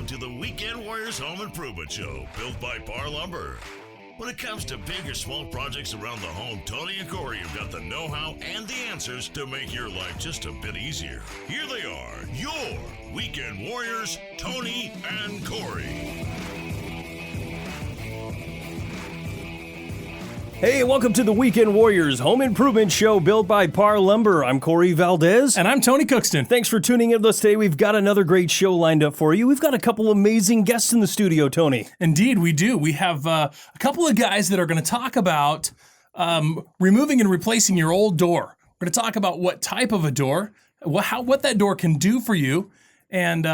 welcome to the Weekend Warriors Home Improvement Show, built by Parr Lumber. When it comes to big or small projects around the home, Tony and Corey have got the know-how and the answers to make your life just a bit easier. Here they are, your Weekend Warriors, Tony and Corey. Hey, welcome to the Weekend Warriors Home Improvement Show built by Parr Lumber. I'm Corey Valdez. And I'm Tony Cookston. Thanks for tuning in with us today. We've got another great show lined up for you. We've got a couple amazing guests in the studio, Tony. Indeed, we do. We have a couple of guys that are going to talk about removing and replacing your old door. We're going to talk about what type of a door, what that door can do for you, and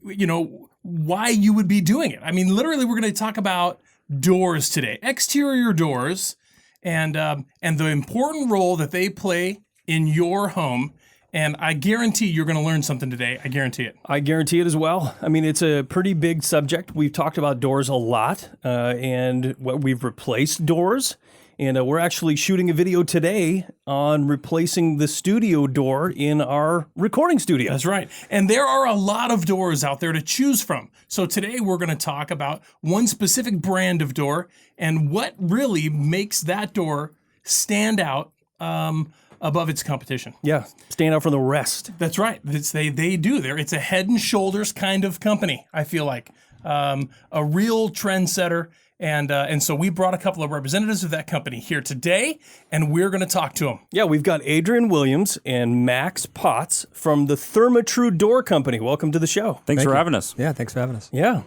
you know why you would be doing it. I mean, literally, we're going to talk about doors today, exterior doors. And the important role that they play in your home. And I guarantee you're going to learn something today. I guarantee it. I guarantee it as well. I mean, it's a pretty big subject. We've talked about doors a lot, and we've replaced doors. And we're actually shooting a video today on replacing the studio door in our recording studio. That's right. And there are a lot of doors out there to choose from. So today we're going to talk about one specific brand of door and what really makes that door stand out above its competition. Yeah, stand out from the rest. That's right. They do. It's a head and shoulders kind of company, I feel like. A real trendsetter. And so we brought a couple of representatives of that company here today, and we're going to talk to them. Yeah, we've got Adrian Williams and Max Potts from the Therma Tru Door Company. Welcome to the show. Thanks for having us. Yeah, thanks for having us. Yeah.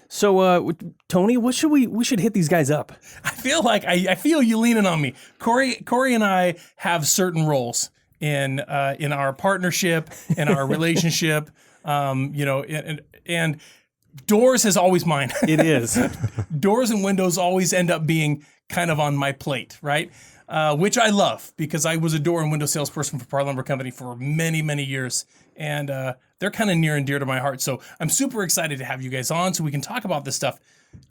So, Tony, what should we should hit these guys up? I feel like I feel you leaning on me. Corey and I have certain roles in our partnership, in our relationship, and doors is always mine. It is. Doors and windows always end up being kind of on my plate, right? Which I love because I was a door and window salesperson for Parr Lumber Company for many, many years. And they're kind of near and dear to my heart. So I'm super excited to have you guys on so we can talk about this stuff.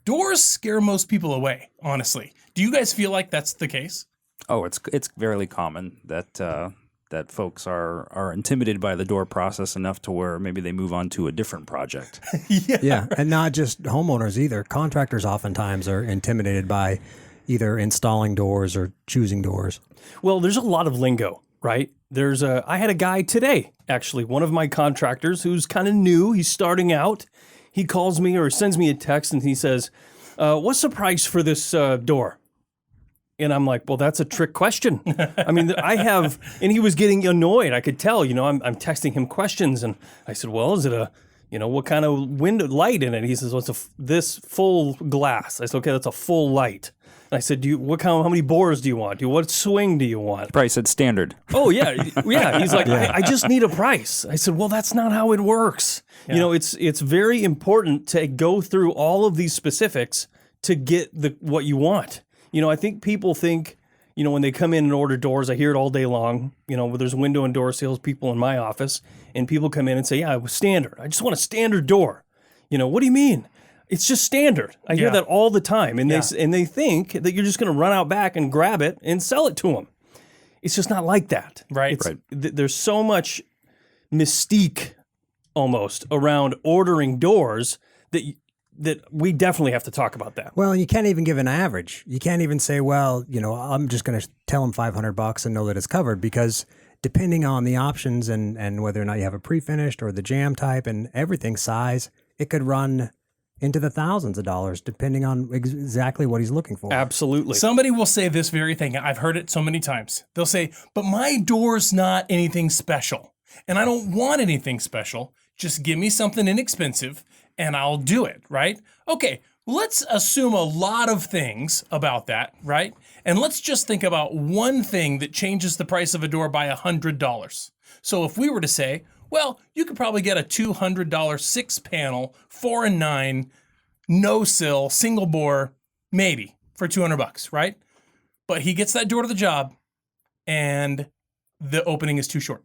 Doors scare most people away, honestly. Do you guys feel like that's the case? Oh, it's fairly common that folks are intimidated by the door process enough to where maybe they move on to a different project. Yeah, and not just homeowners either. Contractors oftentimes are intimidated by either installing doors or choosing doors. Well, there's a lot of lingo, right? I had a guy today, actually, one of my contractors who's kind of new. He's starting out. He calls me or sends me a text and he says, what's the price for this door? And I'm like, well, that's a trick question. I mean, and he was getting annoyed. I could tell, I'm texting him questions. And I said, well, is it what kind of window light in it? He says, well, it's this full glass. I said, okay, that's a full light. And I said, how many bores do you want? What swing do you want? Price said standard. Oh, yeah. Yeah. He's like, I just need a price. I said, well, that's not how it works. Yeah. It's very important to go through all of these specifics to get what you want. I think people think, when they come in and order doors, I hear it all day long, there's window and door salespeople in my office, and people come in and say, yeah, it was standard. I just want a standard door. What do you mean? It's just standard. I hear that all the time. And they think that you're just going to run out back and grab it and sell it to them. It's just not like that. Right. There's so much mystique almost around ordering doors that we definitely have to talk about that. Well, you can't even give an average. You can't even say, well, I'm just going to tell them $500 and know that it's covered, because depending on the options and whether or not you have a pre-finished or the jam type and everything size, it could run into the thousands of dollars depending on exactly what he's looking for. Absolutely. Somebody will say this very thing. I've heard it so many times. They'll say, but my door's not anything special, and I don't want anything special. Just give me something inexpensive and I'll do it, right? Okay, let's assume a lot of things about that, right? And let's just think about one thing that changes the price of a door by $100. So if we were to say, well, you could probably get a $200 6-panel, 4-9, no-sill, single bore, maybe, for $200, right? But he gets that door to the job and the opening is too short.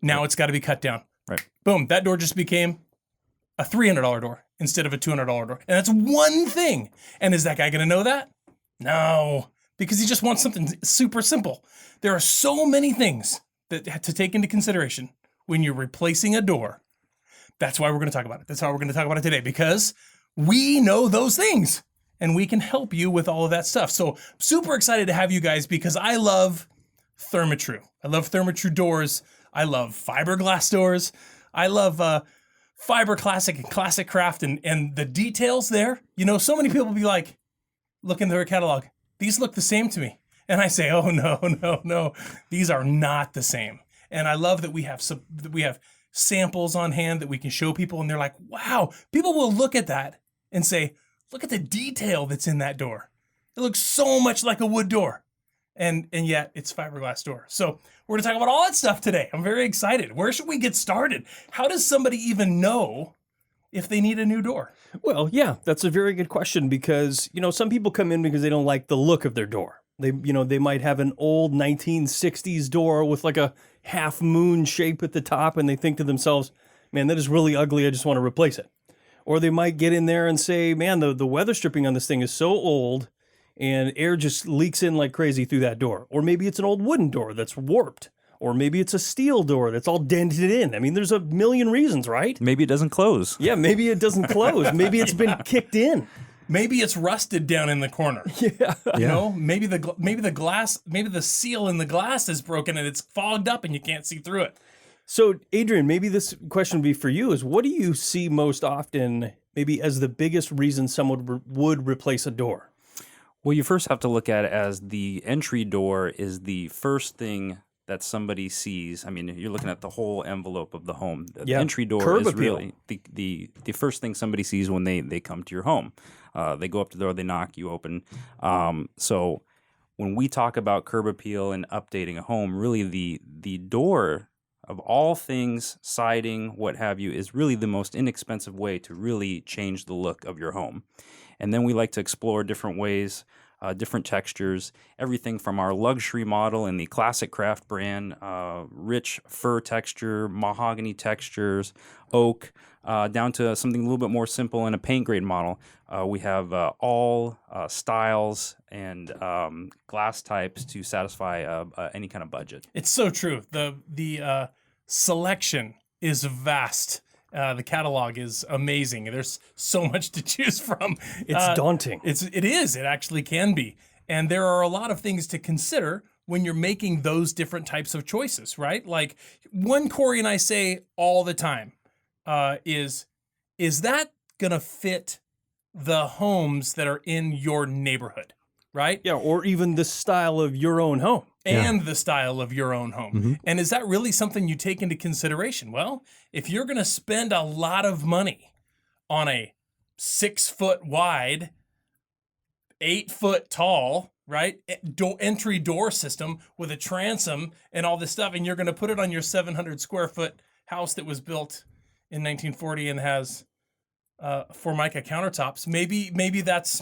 Now it's got to be cut down. Right. Boom, that door just became a $300 door instead of a $200 door. And that's one thing. And is that guy going to know that? No, because he just wants something super simple. There are so many things that to take into consideration when you're replacing a door That's why we're going to talk about it. That's how we're going to talk about it today, because we know those things and we can help you with all of that stuff. So super excited to have you guys, because I love ThermaTru. I love Therma Tru Doors. I love fiberglass doors. I love Fiber Classic and Classic Craft and the details there. You know, so many people be like, look in their catalog. These look the same to me. And I say, oh, no. These are not the same. And I love that we have samples on hand that we can show people. And they're like, wow. People will look at that and say, look at the detail that's in that door. It looks so much like a wood door. And yet it's fiberglass door. So we're gonna talk about all that stuff today. I'm very excited. Where should we get started? How does somebody even know if they need a new door? Well, yeah, that's a very good question, because, you know, some people come in because they don't like the look of their door. They might have an old 1960s door with like a half moon shape at the top, and they think to themselves, man, that is really ugly. I just want to replace it. Or they might get in there and say, man, the weather stripping on this thing is so old and air just leaks in like crazy through that door. Or maybe it's an old wooden door that's warped. Or maybe it's a steel door that's all dented in. I mean, there's a million reasons, right? Maybe it doesn't close. Yeah, maybe it doesn't close. Maybe it's been kicked in. Maybe it's rusted down in the corner. Yeah. You know, maybe the seal in the glass is broken and it's fogged up and you can't see through it. So, Adrian, maybe this question would be for you, is what do you see most often maybe as the biggest reason someone would replace a door? Well, you first have to look at it as the entry door is the first thing that somebody sees. I mean, you're looking at the whole envelope of the home. The entry door Curb is appeal. really the first thing somebody sees when they come to your home. They go up to the door, they knock, you open. So when we talk about curb appeal and updating a home, really the door of all things, siding, what have you, is really the most inexpensive way to really change the look of your home. And then we like to explore different ways, different textures, everything from our luxury model in the Classic Craft brand, rich fir texture, mahogany textures, oak, down to something a little bit more simple in a paint grade model. We have all styles and glass types to satisfy any kind of budget. It's so true. The selection is vast. The catalog is amazing. There's so much to choose from. It's daunting. It is. It actually can be. And there are a lot of things to consider when you're making those different types of choices, right? Like one Corey and I say all the time is that gonna fit the homes that are in your neighborhood, right? Yeah, or even the style of your own home. And the style of your own home. Mm-hmm. And is that really something you take into consideration? Well, if you're going to spend a lot of money on a 6 foot wide, 8 foot tall, right, entry door system with a transom and all this stuff, and you're going to put it on your 700 square foot house that was built in 1940 and has Formica countertops, maybe that's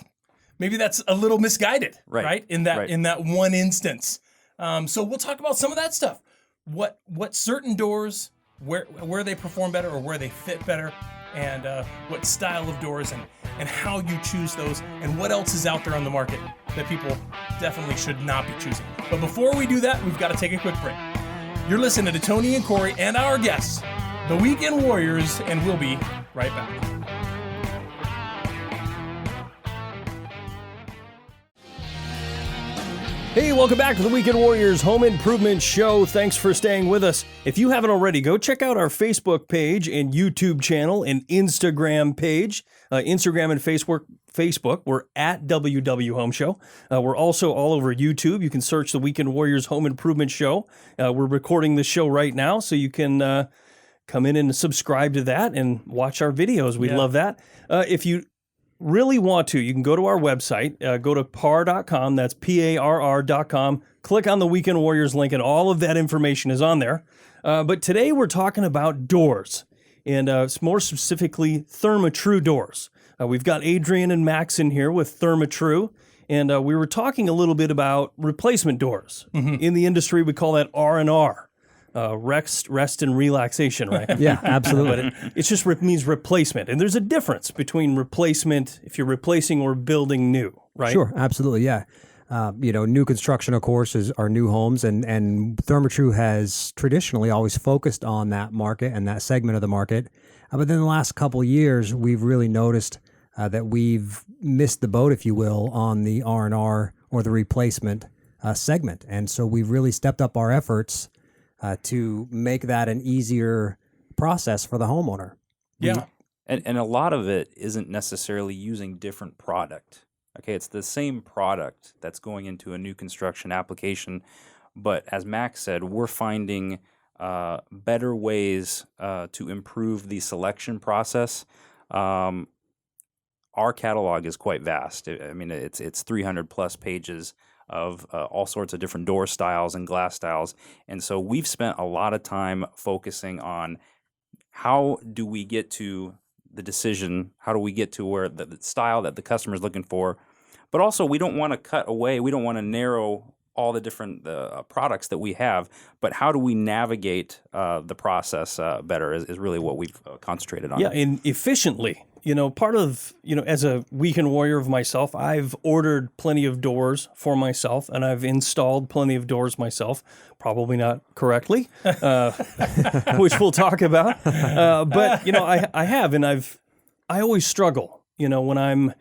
a little misguided, right? In that one instance. So we'll talk about some of that stuff. What certain doors, where they perform better or where they fit better, and what style of doors and how you choose those, and what else is out there on the market that people definitely should not be choosing. But before we do that, we've got to take a quick break. You're listening to Tony and Corey and our guests, the Weekend Warriors, and we'll be right back. Hey, welcome back to the Weekend Warriors Home Improvement Show. Thanks for staying with us. If you haven't already, go check out our Facebook page and YouTube channel and Instagram page. Instagram and Facebook, we're at WW Home Show. We're also all over YouTube. You can search the Weekend Warriors Home Improvement Show. We're recording the show right now, so you can come in and subscribe to that and watch our videos. We'd love that. If you really want to, you can go to our website, go to parr.com, that's PARR.com, click on the Weekend Warriors link, and all of that information is on there. But today we're talking about doors, and more specifically, Therma Tru Doors. We've got Adrian and Max in here with Therma Tru, and we were talking a little bit about replacement doors. Mm-hmm. In the industry, we call that R&R. Rest and relaxation, right? Yeah, absolutely. But it just means replacement. And there's a difference between replacement if you're replacing or building new, right? Sure, absolutely, yeah. New construction, of course, is our new homes, and ThermaTru has traditionally always focused on that market and that segment of the market. But then the last couple of years, we've really noticed that we've missed the boat, if you will, on the R&R or the replacement segment. And so we've really stepped up our efforts to make that an easier process for the homeowner. Yeah. And a lot of it isn't necessarily using different product. Okay, it's the same product that's going into a new construction application, but as Max said, we're finding better ways to improve the selection process. Our catalog is quite vast. I mean, it's 300 plus pages of all sorts of different door styles and glass styles, and so we've spent a lot of time focusing on how do we get to the decision, how do we get to where the style that the customer is looking for, but also we don't want to cut away, we don't want to narrow all the different products that we have, but how do we navigate the process better is really what we've concentrated on. Yeah, and efficiently. Part of, as a weekend warrior of myself, I've ordered plenty of doors for myself, and I've installed plenty of doors myself, probably not correctly, which we'll talk about. But, I have, and I always struggle, when I'm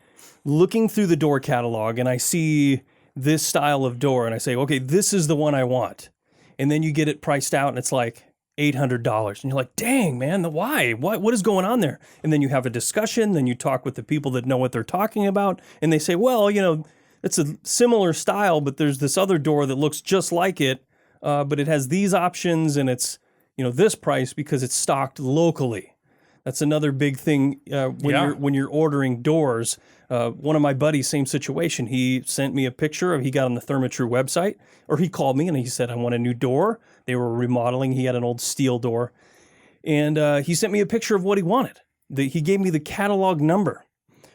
looking through the door catalog and I see this style of door and I say, okay, this is the one I want. And then you get it priced out and it's like $800. And you're like, dang, man, why? What is going on there? And then you have a discussion, then you talk with the people that know what they're talking about. And they say, well, it's a similar style, but there's this other door that looks just like it, but it has these options and it's, this price because it's stocked locally. That's another big thing when you're ordering doors. One of my buddies, same situation. He sent me a picture he got on the ThermaTru website, or he called me and he said, I want a new door. They were remodeling. He had an old steel door. And he sent me a picture of what he wanted. He gave me the catalog number.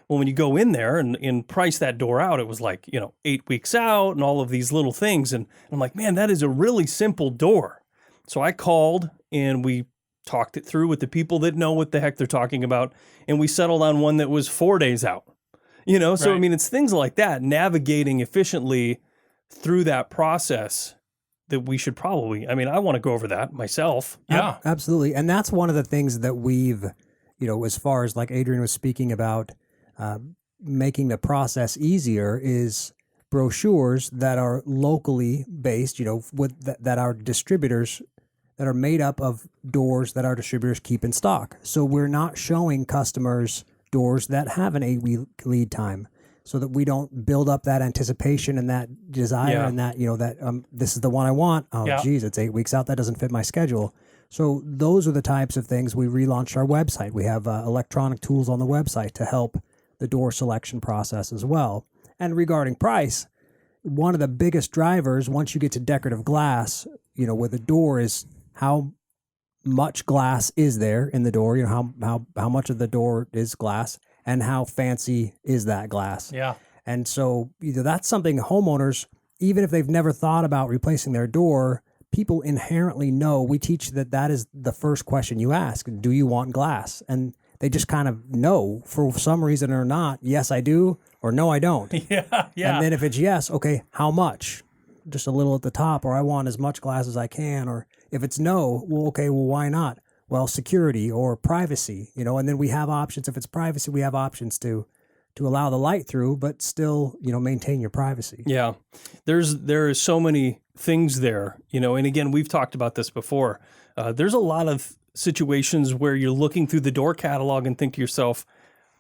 Well, when you go in there and price that door out, it was like, 8 weeks out and all of these little things. And I'm like, man, that is a really simple door. So I called and we talked it through with the people that know what the heck they're talking about. And we settled on one that was 4 days out. So, right. I mean, it's things like that, navigating efficiently through that process that we should probably, I want to go over that myself. Yeah, absolutely. And that's one of the things that we've, as far as like Adrian was speaking about, making the process easier is brochures that are locally based, that our distributors that are made up of doors that our distributors keep in stock. So we're not showing customers doors that have an 8-week lead time, so that we don't build up that anticipation and that desire and that, this is the one I want. Oh, geez, it's 8 weeks out. That doesn't fit my schedule. So those are the types of things. We relaunched our website. We have electronic tools on the website to help the door selection process as well. And regarding price, one of the biggest drivers once you get to decorative glass, with a door is how much glass is there in the door, how much of the door is glass and how fancy is that glass. Yeah. And so that's something homeowners, even if they've never thought about replacing their door, people inherently know. We teach that is the first question you ask. Do you want glass? And they just kind of know for some reason or not. Yes, I do, or no, I don't. Yeah. And then if it's yes, okay, how much? Just a little at the top, or I want as much glass as I can, or if it's no, well, okay, well, why not? Well, security or privacy, and then we have options. If it's privacy, we have options to allow the light through, but still, maintain your privacy. Yeah, there are so many things there, and again, we've talked about this before. There's a lot of situations where you're looking through the door catalog and think to yourself,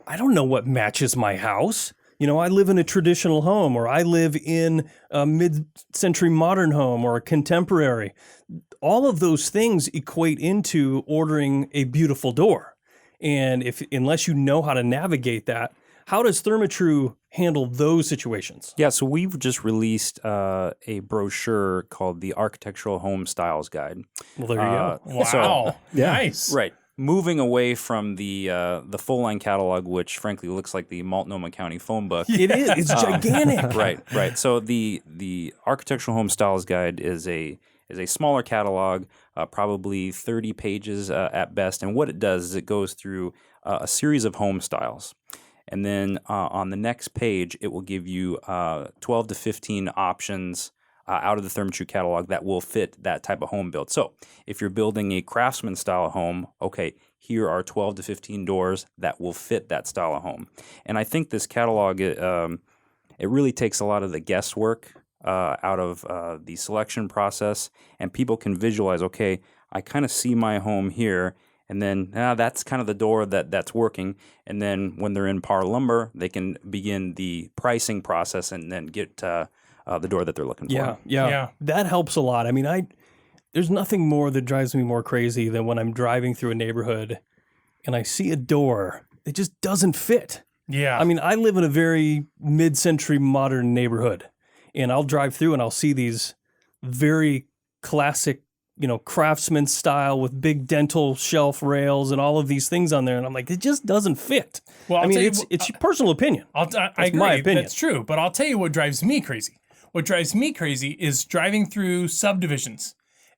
I don't know what matches my house. I live in a traditional home, or I live in a mid-century modern home, or a contemporary. All of those things equate into ordering a beautiful door. And unless you know how to navigate that, how does ThermaTru handle those situations? Yeah, so we've just released a brochure called the Architectural Home Styles Guide. Well, there you go. Wow, so, nice. Right. Moving away from the full line catalog, which frankly looks like the Multnomah County phone book. It is. It's gigantic. Right. So the Architectural Home Styles Guide is a smaller catalog, probably 30 pages at best. And what it does is it goes through a series of home styles. And then on the next page, it will give you 12 to 15 options out of the ThermaTru catalog that will fit that type of home build. So if you're building a craftsman style home, okay, here are 12 to 15 doors that will fit that style of home. And I think this catalog, it really takes a lot of the guesswork out of the selection process, and people can visualize, okay, I kind of see my home here, and then that's kind of the door that's working. And then when they're in Parr Lumber, they can begin the pricing process and then get the door that they're looking for. Yeah. That helps a lot. I mean, there's nothing more that drives me more crazy than when I'm driving through a neighborhood and I see a door that just doesn't fit. Yeah. I mean, I live in a very mid-century modern neighborhood, and I'll drive through and I'll see these very classic, craftsman style with big dental shelf rails and all of these things on there. And I'm like, it just doesn't fit. Well, I mean, it's your personal opinion. I agree. My opinion. That's true. But I'll tell you what drives me crazy. What drives me crazy is driving through subdivisions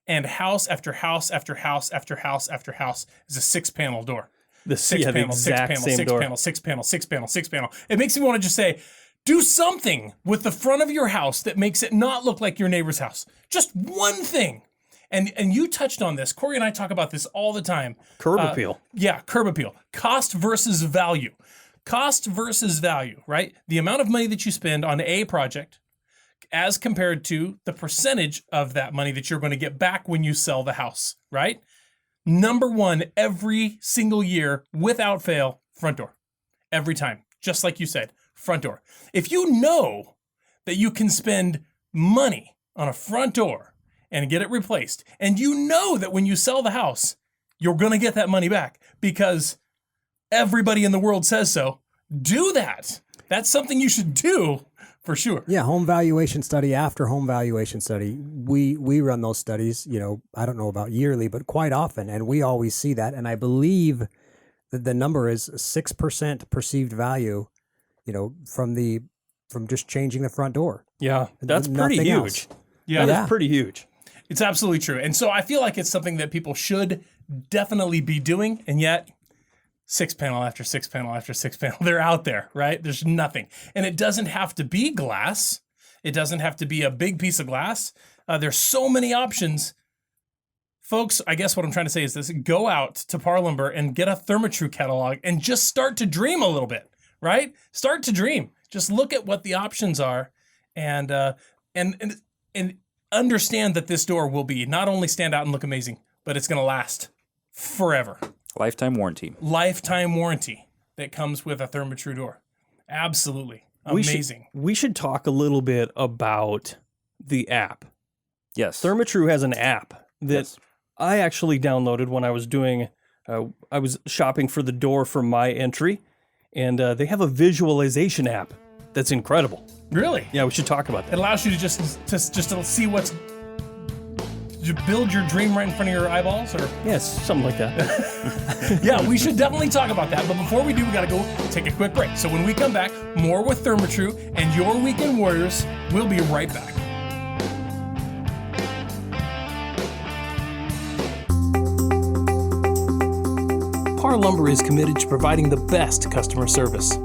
and house after house after house after house after house is a 6-panel door. The exact same door. 6 panel. It makes me want to just say, do something with the front of your house that makes it not look like your neighbor's house. Just one thing. And you touched on this. Corey and I talk about this all the time. Curb appeal. Yeah, curb appeal. Cost versus value. Cost versus value, right? The amount of money that you spend on a project as compared to the percentage of that money that you're going to get back when you sell the house, right? Number one, every single year, without fail, front door. Every time. Just like you said, front door. If you know that you can spend money on a front door and get it replaced, and you know that when you sell the house, you're going to get that money back because everybody in the world says so, do that. That's something you should do for sure. Yeah, home valuation study after home valuation study. We run those studies, I don't know about yearly, but quite often, and we always see that. And I believe that the number is 6% perceived value, from just changing the front door. Yeah, that's pretty huge. Else. Yeah, that's pretty huge. It's absolutely true. And so I feel like it's something that people should definitely be doing, and yet 6-panel after 6-panel after 6-panel, they're out there, right? There's nothing. And it doesn't have to be glass. It doesn't have to be a big piece of glass. There's so many options. Folks, I guess what I'm trying to say is this: go out to Parr Lumber and get a ThermaTru catalog and just start to dream a little bit, right? Start to dream. Just look at what the options are and understand that this door will be not only stand out and look amazing, but it's going to last forever. Lifetime warranty. Lifetime warranty that comes with a ThermaTru door. Absolutely. Amazing. We should talk a little bit about the app. Yes. ThermaTru has an app that Yes. I actually downloaded when I was doing, I was shopping for the door for my entry, and they have a visualization app that's incredible. Really? Yeah, we should talk about It that. allows you to just to see what's, to build your dream right in front of your eyeballs, or Yes, something like that. yeah, we should definitely talk about that. But before we do, we got to go take a quick break. So when we come back, more with ThermaTru and your Weekend Warriors. We'll be right back. Parr Lumber is committed to providing the best customer service.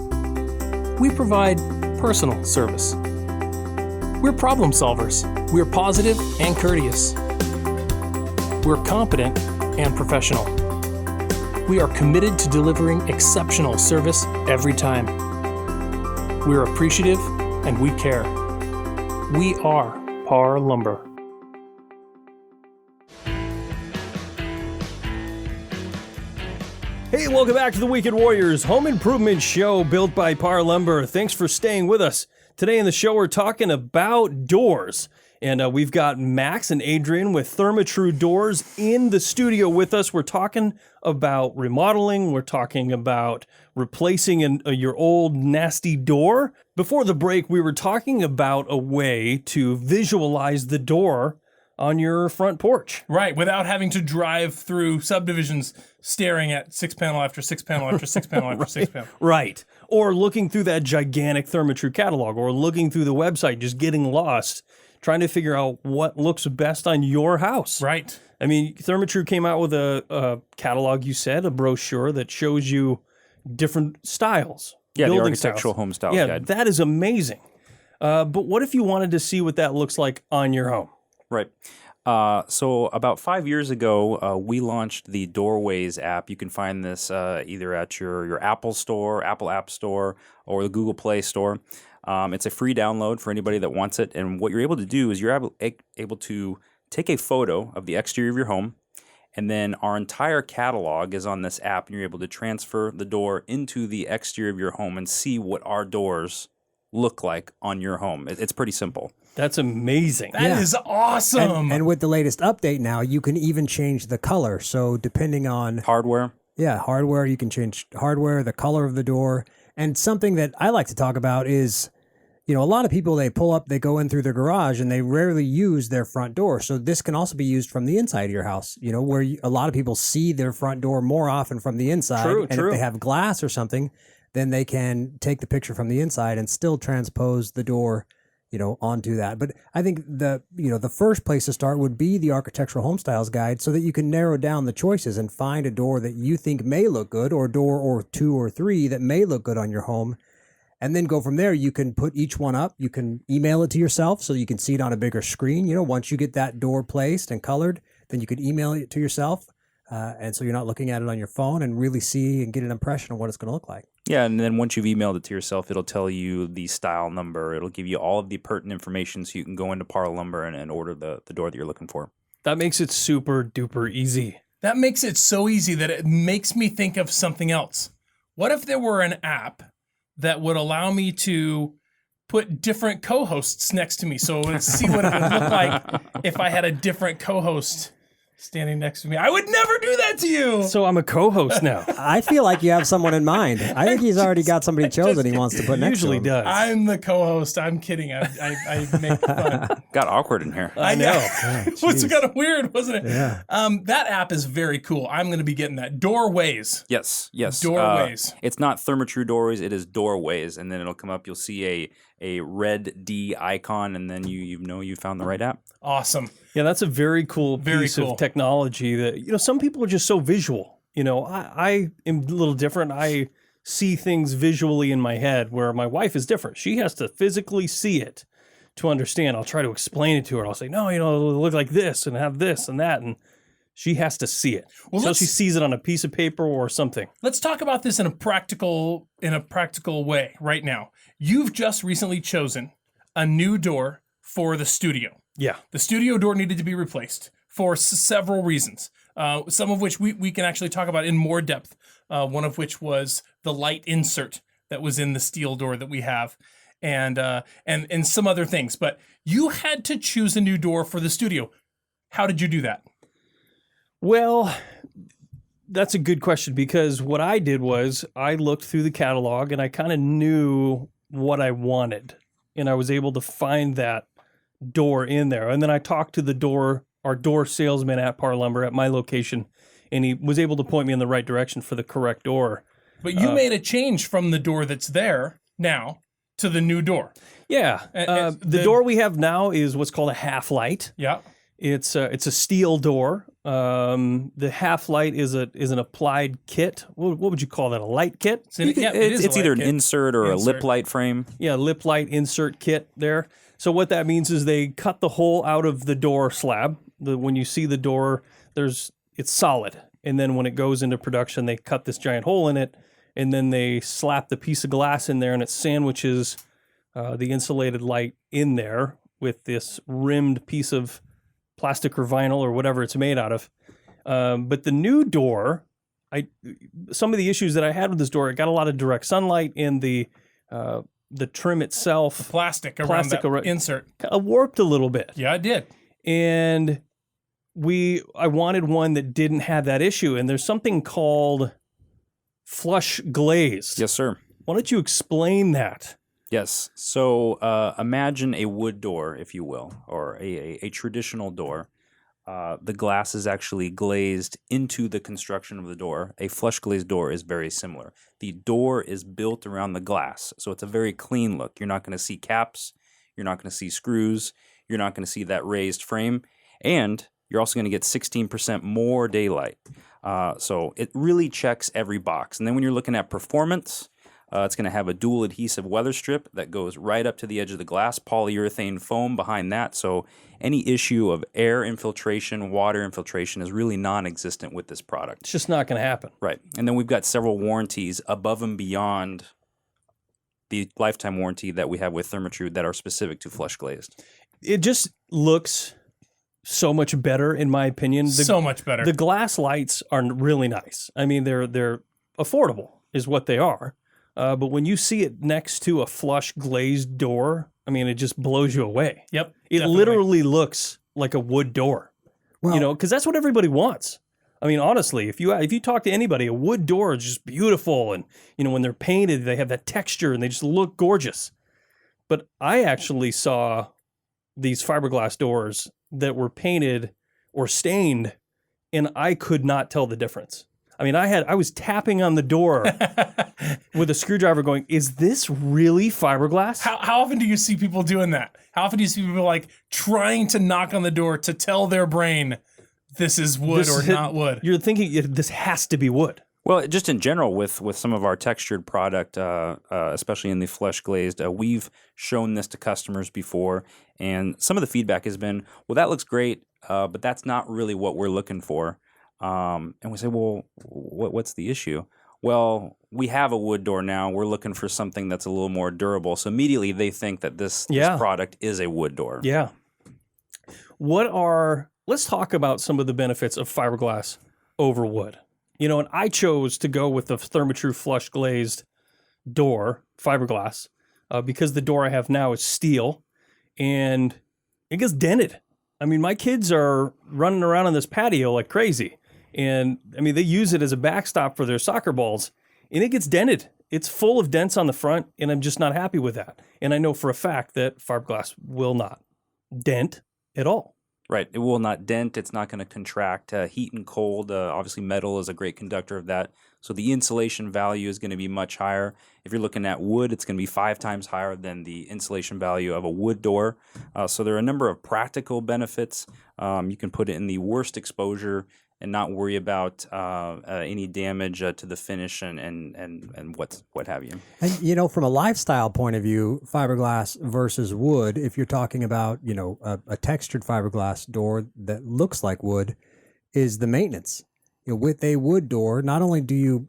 We provide personal service. We're problem solvers. We're positive and courteous. We're competent and professional. We are committed to delivering exceptional service every time. We're appreciative and we care. We are Parr Lumber. Hey, welcome back to the Weekend Warriors Home Improvement Show built by Parr Lumber. Thanks for staying with us. Today in the show, we're talking about doors. And we've got Max and Adrian with Therma Tru Doors in the studio with us. We're talking about remodeling. We're talking about replacing your old nasty door. Before the break, we were talking about a way to visualize the door on your front porch. Right, without having to drive through subdivisions staring at 6-panel after 6-panel after 6-panel after 6-panel. Right. Or looking through that gigantic ThermaTru catalog, or looking through the website, just getting lost, trying to figure out what looks best on your house. Right. I mean, ThermaTru came out with a catalog, you said, a brochure that shows you different styles, Yeah, the building architectural styles. home styles Yeah, guide. that is amazing. But what if you wanted to see what that looks like on your home? Right. So about 5 years ago, we launched the Doorways app. You can find this either at your Apple Store, Apple App Store, or the Google Play Store. It's a free download for anybody that wants it. And what you're able to do is you're able to take a photo of the exterior of your home, and then our entire catalog is on this app, and you're able to transfer the door into the exterior of your home and see what our doors look like on your home. It's pretty simple. That's amazing. That is awesome. And with the latest update now, you can even change the color. So depending on Hardware. hardware, you can change hardware, the color of the door. And something that I like to talk about is, a lot of people, they pull up, they go in through their garage and they rarely use their front door. So this can also be used from the inside of your house, where a lot of people see their front door more often from the inside. True. If they have glass or something, then they can take the picture from the inside and still transpose the door onto that. But I think the first place to start would be the Architectural Home Styles Guide, so that you can narrow down the choices and find a door that you think may look good, or a door or two or three that may look good on your home. And then go from there. You can put each one up. You can email it to yourself so you can see it on a bigger screen. Once you get that door placed and colored, then you could email it to yourself. And so you're not looking at it on your phone, and really see and get an impression of what it's going to look like. Yeah, and then once you've emailed it to yourself, it'll tell you the style number. It'll give you all of the pertinent information, so you can go into Parr Lumber and order the door that you're looking for. That makes it super duper easy. That makes it so easy that it makes me think of something else. What if there were an app that would allow me to put different co-hosts next to me, so let's see what it would look like if I had a different co-host standing next to me? I would never do that to you. So I'm a co-host now. I feel like you have someone in mind. I think he's already got somebody chosen he wants to put next to Usually him. does. I'm the co-host. I'm kidding. I make fun. Got awkward in here. I know. It was kind of weird, wasn't it? Yeah. That app is very cool. I'm going to be getting that. Doorways. Yes. Doorways. It's not ThermaTru Doors. It is Doorways, and then it'll come up. You'll see a red D icon, and then you found the right app. Awesome. Yeah, that's a very cool Very piece cool. of technology that, some people are just so visual. I am a little different. I see things visually in my head, where my wife is different. She has to physically see it to understand. I'll try to explain it to her. I'll say, no, it'll look like this and have this and that. And she has to see it. Well, So she sees it on a piece of paper or something. Let's talk about this in a practical way right now. You've just recently chosen a new door for the studio. Yeah. The studio door needed to be replaced for several reasons, some of which we can actually talk about in more depth, one of which was the light insert that was in the steel door that we have, and some other things. But you had to choose a new door for the studio. How did you do that? Well, that's a good question, because what I did was I looked through the catalog and I kind of knew what I wanted, and I was able to find that door in there. And then I talked to our door salesman at Parr Lumber at my location, and he was able to point me in the right direction for the correct door. But you made a change from the door that's there now to the new door. Yeah. The door we have now is what's called a half light. Yeah. It's a steel door. The half light is an applied kit. What would you call that? A light kit? It's either an insert or a lip light frame. Yeah, lip light insert kit there. So what that means is they cut the hole out of the door slab. When you see the door, it's solid. And then when it goes into production, they cut this giant hole in it, and then they slap the piece of glass in there, and it sandwiches the insulated light in there with this rimmed piece of plastic or vinyl or whatever it's made out of. But the new door, some of the issues that I had with this door, it got a lot of direct sunlight, and the trim itself, Plastic around that insert. warped a little bit. Yeah, it did. And I wanted one that didn't have that issue. And there's something called flush glazed. Yes, sir. Why don't you explain that? Yes. So imagine a wood door, if you will, or a traditional door. The glass is actually glazed into the construction of the door. A flush glazed door is very similar. The door is built around the glass, so it's a very clean look. You're not going to see caps. You're not going to see screws. You're not going to see that raised frame. And you're also going to get 16% more daylight. So it really checks every box. And then when you're looking at performance, It's going to have a dual adhesive weather strip that goes right up to the edge of the glass, polyurethane foam behind that. So any issue of air infiltration, water infiltration is really non-existent with this product. It's just not going to happen. Right. And then we've got several warranties above and beyond the lifetime warranty that we have with ThermaTru that are specific to flush glazed. It just looks so much better, in my opinion. So much better. The glass lights are really nice. I mean, they're affordable, is what they are. But when you see it next to a flush glazed door, I mean, it just blows you away. Yep. It definitely. literally looks like a wood door. Well, You know, because that's what everybody wants. I mean, honestly, if you talk to anybody, a wood door is just beautiful, and you know when they're painted, they have that texture and they just look gorgeous. But I actually saw these fiberglass doors that were painted or stained, and I could not tell the difference. I mean, I was tapping on the door with a screwdriver going, is this really fiberglass? How often do you see people doing that? How often do you see people like trying to knock on the door to tell their brain this is wood or not wood? You're thinking this has to be wood. Well, just in general, with some of our textured product, especially in the flush glazed, we've shown this to customers before, and some of the feedback has been, well, that looks great, but that's not really what we're looking for. And we say, well, what's the issue? Well, we have a wood door now. We're looking for something that's a little more durable. So immediately they think that this product is a wood door. Yeah. Let's talk about some of the benefits of fiberglass over wood. You know, and I chose to go with the ThermaTru flush glazed door, fiberglass, because the door I have now is steel and it gets dented. I mean, my kids are running around on this patio like crazy. And I mean, they use it as a backstop for their soccer balls and it gets dented. It's full of dents on the front and I'm just not happy with that. And I know for a fact that fiberglass will not dent at all. Right. It will not dent. It's not going to contract heat and cold. Obviously, metal is a great conductor of that. So the insulation value is going to be much higher. If you're looking at wood, it's going to be 5 times higher than the insulation value of a wood door. So there are a number of practical benefits. You can put it in the worst exposure and not worry about any damage to the finish and what have you. And, you know, from a lifestyle point of view, fiberglass versus wood, if you're talking about, you know, a textured fiberglass door that looks like wood, is the maintenance. You know, with a wood door, not only do you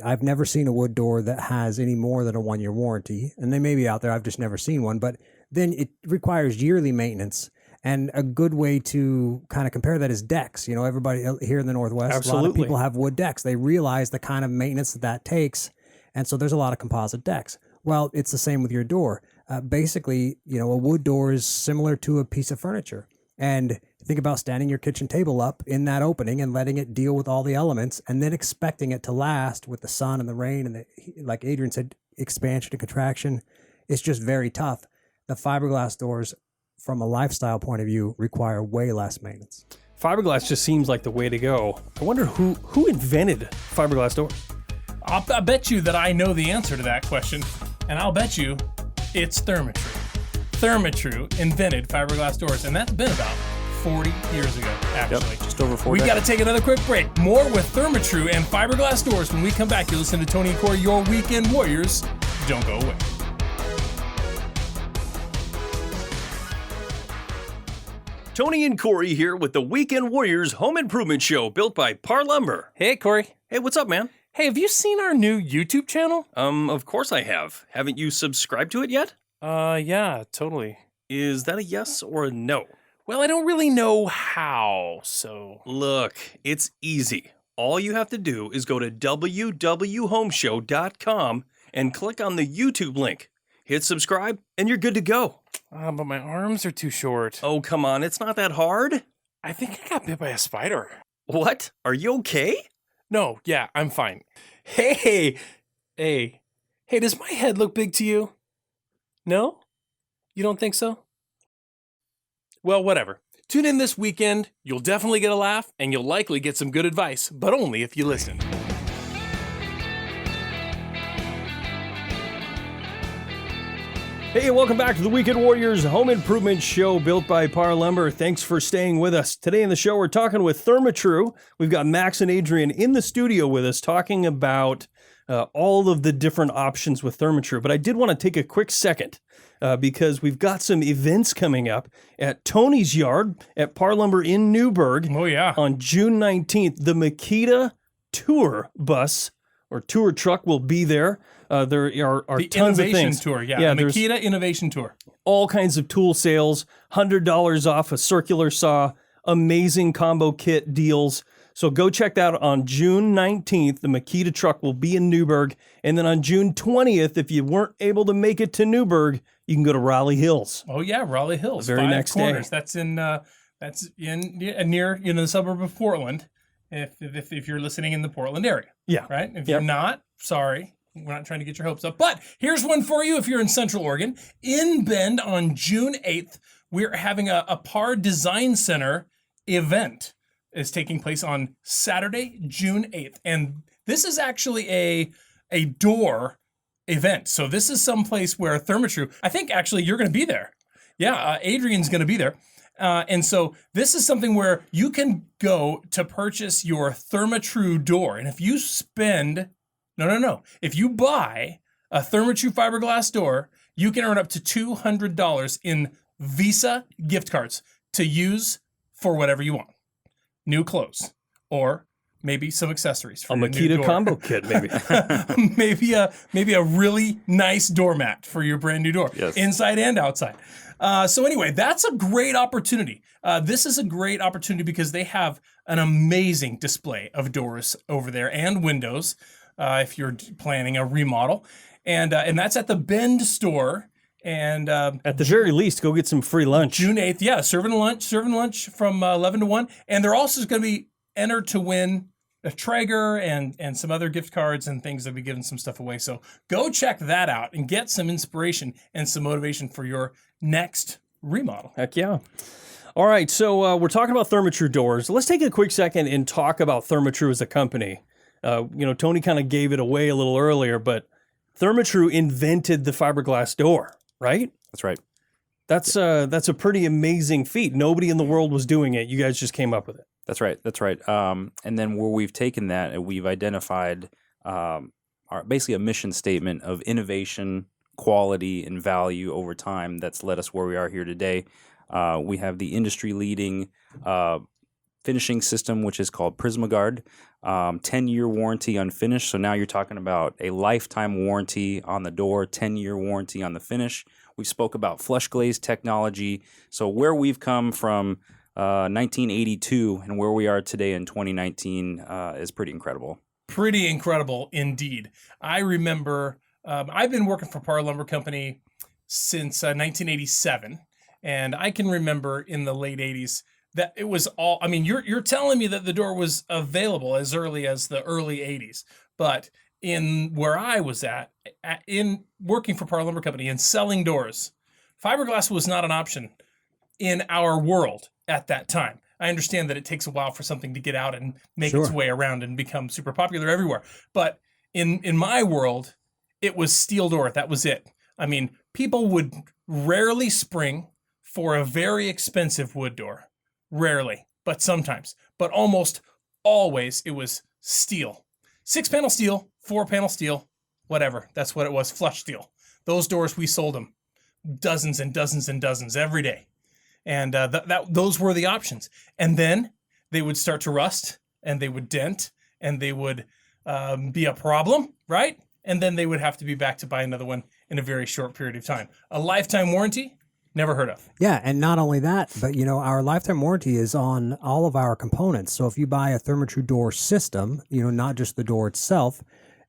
I've never seen a wood door that has any more than a 1-year warranty, and they may be out there, I've just never seen one, but then it requires yearly maintenance. And a good way to kind of compare that is decks. You know, everybody here in the Northwest, Absolutely. A lot of people have wood decks. They realize the kind of maintenance that takes. And so there's a lot of composite decks. Well, it's the same with your door. Basically, you know, a wood door is similar to a piece of furniture. And think about standing your kitchen table up in that opening and letting it deal with all the elements and then expecting it to last with the sun and the rain and like Adrian said, expansion and contraction. It's just very tough. The fiberglass doors, from a lifestyle point of view, require way less maintenance. Fiberglass just seems like the way to go. I wonder who invented fiberglass doors? I bet you that I know the answer to that question, and I'll bet you it's ThermaTru. ThermaTru invented fiberglass doors, and that's been about 40 years ago, actually. Yep, just over 4 We got decades. to take another quick break. More with ThermaTru and fiberglass doors when we come back. You listen to Tony and Corey, your Weekend Warriors. Don't go away. Tony and Corey here with the Weekend Warriors Home Improvement Show built by Parr Lumber. Hey, Corey. Hey, what's up, man? Hey, have you seen our new YouTube channel? Of course I have. Haven't you subscribed to it yet? Yeah, totally. Is that a yes or a no? Well, I don't really know how, so... Look, it's easy. All you have to do is go to www.homeshow.com and click on the YouTube link. Hit subscribe, and you're good to go. But my arms are too short. Oh, come on, it's not that hard. I think I got bit by a spider. What? Are you okay? No, yeah, I'm fine. Hey, does my head look big to you? No? You don't think so? Well, whatever. Tune in this weekend. You'll definitely get a laugh, and you'll likely get some good advice, but only if you listen. Hey, welcome back to the Weekend Warriors Home Improvement Show built by Parr Lumber. Thanks for staying with us. Today in the show, we're talking with ThermaTru. We've got Max and Adrian in the studio with us talking about all of the different options with ThermaTru. But I did want to take a quick second because we've got some events coming up at Tony's Yard at Parr Lumber in Newburgh. Oh, yeah. On June 19th, the Makita tour bus or tour truck will be there. There are The tons of Innovation things. Tour, yeah. The Makita Innovation Tour. All kinds of tool sales, $100 off a circular saw, amazing combo kit deals. So go check that out on June 19th. The Makita truck will be in Newburgh. And then on June 20th, if you weren't able to make it to Newburgh, you can go to Raleigh Hills. Oh, yeah, Raleigh Hills. The very 5 next corners. day. That's in near the suburb of Portland. If you're listening in the Portland area, Yeah. right. If you're not, sorry. We're not trying to get your hopes up. But here's one for you if you're in Central Oregon. In Bend on June 8th, we're having a Parr Design Center event. It's taking place on Saturday, June 8th. And this is actually a door event. So this is someplace where ThermaTru, I think actually you're going to be there. Yeah, Adrian's going to be there. And so this is something where you can go to purchase your ThermaTru door. And if you spend... No. If you buy a ThermaTru fiberglass door, you can earn up to $200 in Visa gift cards to use for whatever you want. New clothes or maybe some accessories for A your new Makita door. combo kit, maybe. maybe a really nice doormat for your brand new door, Yes. inside and outside. So anyway, that's a great opportunity. This is a great opportunity because they have an amazing display of doors over there and windows. If you're planning a remodel, and that's at the Bend store. And At the very least, go get some free lunch. June 8th, yeah, serving lunch from 11 to 1. And they're also going to be entered to win a Traeger and some other gift cards and things. They'll be giving some stuff away. So go check that out and get some inspiration and some motivation for your next remodel. Heck yeah. All right, so we're talking about ThermaTru doors. Let's take a quick second and talk about ThermaTru as a company. Tony kind of gave it away a little earlier, but ThermaTru invented the fiberglass door, right? That's right. That's a pretty amazing feat. Nobody in the world was doing it. You guys just came up with it. That's right. And then where we've taken that and we've identified basically a mission statement of innovation, quality, and value over time that's led us where we are here today. We have the industry-leading finishing system, which is called PrismaGuard, 10-year warranty on finish. So now you're talking about a lifetime warranty on the door, 10-year warranty on the finish. We spoke about flush glaze technology. So where we've come from 1982 and where we are today in 2019 is pretty incredible. Pretty incredible indeed. I remember I've been working for Parr Lumber Company since 1987, and I can remember in the late 80s that it was all, I mean, you're telling me that the door was available as early as the early 80s, but in where I was in working for Parr Lumber Company and selling doors, fiberglass was not an option in our world at that time. I understand that it takes a while for something to get out and make its way around and become super popular everywhere. But in my world, it was steel door. That was it. I mean, people would rarely spring for a very expensive wood door. Rarely, but sometimes. But almost always it was steel. 6-panel steel, 4-panel steel, whatever. That's what it was, flush steel. Those doors, we sold them dozens and dozens and dozens every day. And those were the options. And then they would start to rust, and they would dent, and they would be a problem, right? And then they would have to be back to buy another one in a very short period of time. A lifetime warranty, never heard of. Yeah, and not only that, but our lifetime warranty is on all of our components. So if you buy a ThermaTru door system, not just the door itself,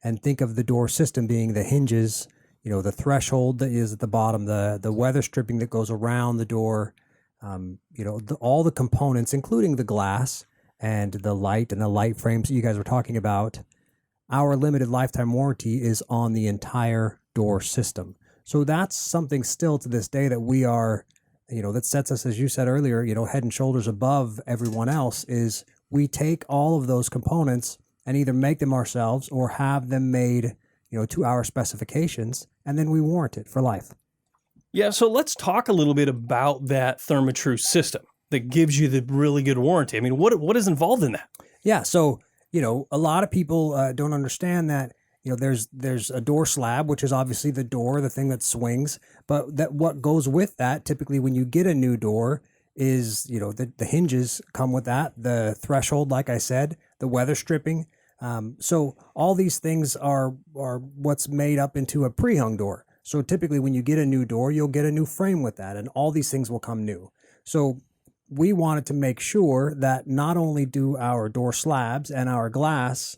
and think of the door system being the hinges, the threshold that is at the bottom, the weather stripping that goes around the door, all the components, including the glass and the light frames that you guys were talking about. Our limited lifetime warranty is on the entire door system. So that's something still to this day that we are, that sets us, as you said earlier, head and shoulders above everyone else, is we take all of those components and either make them ourselves or have them made, to our specifications, and then we warrant it for life. Yeah, so let's talk a little bit about that ThermaTru system that gives you the really good warranty. I mean, what is involved in that? Yeah, so a lot of people don't understand that there's a door slab, which is obviously the door, the thing that swings, but that what goes with that typically when you get a new door is the hinges come with that, the threshold, like I said, the weather stripping. So all these things are what's made up into a pre-hung door. So typically when you get a new door, you'll get a new frame with that, and all these things will come new. So we wanted to make sure that not only do our door slabs and our glass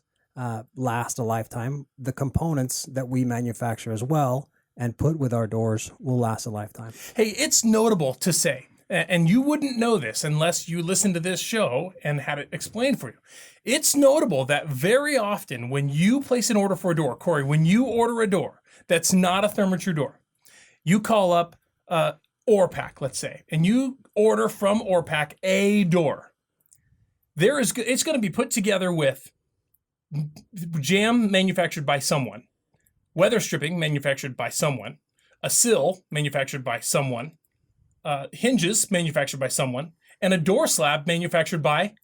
last a lifetime, the components that we manufacture as well and put with our doors will last a lifetime. Hey, it's notable to say, and you wouldn't know this unless you listened to this show and had it explained for you. It's notable that very often when you place an order for a door, Corey, when you order a door that's not a ThermaTru door, you call up OrePac, let's say, and you order from OrePac a door. It's going to be put together with jam manufactured by someone, weather stripping manufactured by someone, a sill manufactured by someone, hinges manufactured by someone, and a door slab manufactured by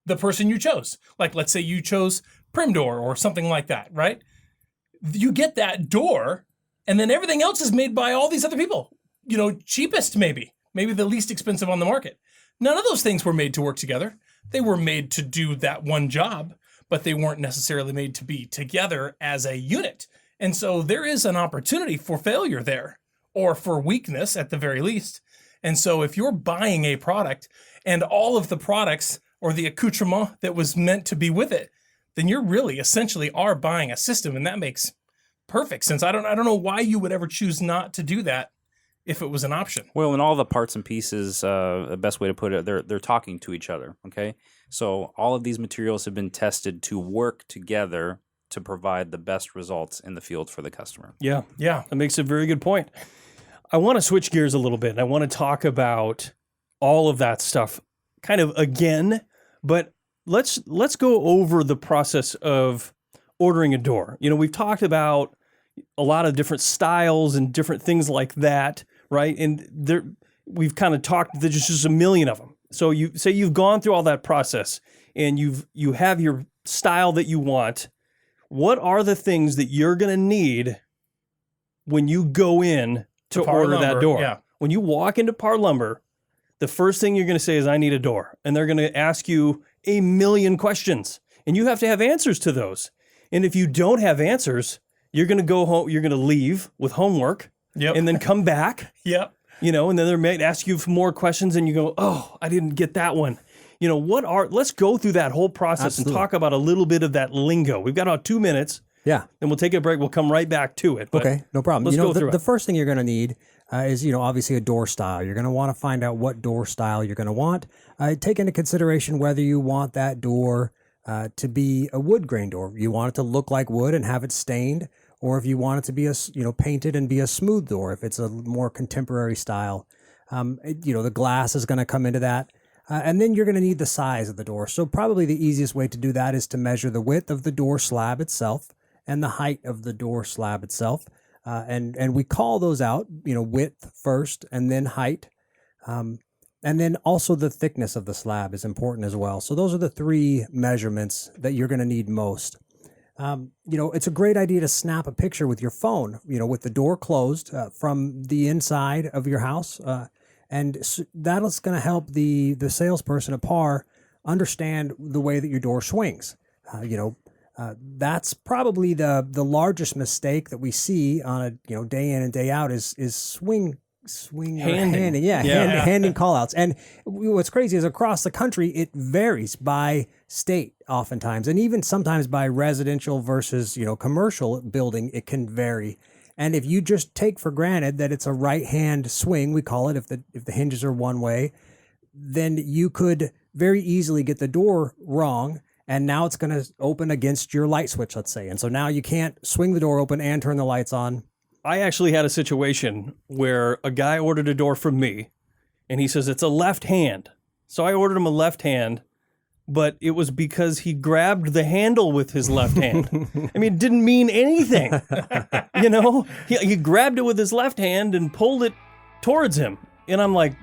the person you chose. Like, let's say you chose Prim Door or something like that, right? You get that door, and then everything else is made by all these other people. Cheapest maybe the least expensive on the market. None of those things were made to work together. They were made to do that one job, but they weren't necessarily made to be together as a unit. And so there is an opportunity for failure there, or for weakness at the very least. And so if you're buying a product and all of the products or the accoutrement that was meant to be with it, then you're really essentially are buying a system, and that makes perfect sense. I don't know why you would ever choose not to do that if it was an option. Well, and all the parts and pieces, the best way to put it, they're talking to each other, okay? So all of these materials have been tested to work together to provide the best results in the field for the customer. Yeah. That makes a very good point. I want to switch gears a little bit, and I want to talk about all of that stuff kind of again, but let's go over the process of ordering a door. We've talked about a lot of different styles and different things like that, right? And we've kind of talked, there's just a million of them. So you say you've gone through all that process and you have your style that you want. What are the things that you're going to need when you go in to order that door? Yeah. When you walk into Parr Lumber, the first thing you're going to say is, I need a door. And they're going to ask you a million questions, and you have to have answers to those. And if you don't have answers, you're going to go home, you're going to leave with homework, and then come back. Yep. And then they may ask you for more questions, and you go, oh, I didn't get that one. Let's go through that whole process. Absolutely. And talk about a little bit of that lingo. We've got about 2 minutes. Yeah. Then we'll take a break. We'll come right back to it. Okay, no problem. Let's go through the first thing you're going to need is, obviously a door style. You're going to want to find out what door style you're going to want. Take into consideration whether you want that door to be a wood grain door. You want it to look like wood and have it stained, or if you want it to be painted and be a smooth door, if it's a more contemporary style. The glass is going to come into that. And then you're going to need the size of the door. So probably the easiest way to do that is to measure the width of the door slab itself and the height of the door slab itself. And we call those out, width first and then height. And then also the thickness of the slab is important as well. So those are the three measurements that you're going to need most. It's a great idea to snap a picture with your phone, with the door closed from the inside of your house. And that's going to help the salesperson at Parr understand the way that your door swings. That's probably the largest mistake that we see on a day in and day out is handing call outs. And what's crazy is across the country it varies by state oftentimes, and even sometimes by residential versus commercial building it can vary. And if you just take for granted that it's a right hand swing, we call it, if the hinges are one way, then you could very easily get the door wrong. And now it's going to open against your light switch, let's say. And so now you can't swing the door open and turn the lights on. I actually had a situation where a guy ordered a door from me, and he says it's a left hand. So I ordered him a left hand, but it was because he grabbed the handle with his left hand. I mean, it didn't mean anything. He grabbed it with his left hand and pulled it towards him. And I'm like,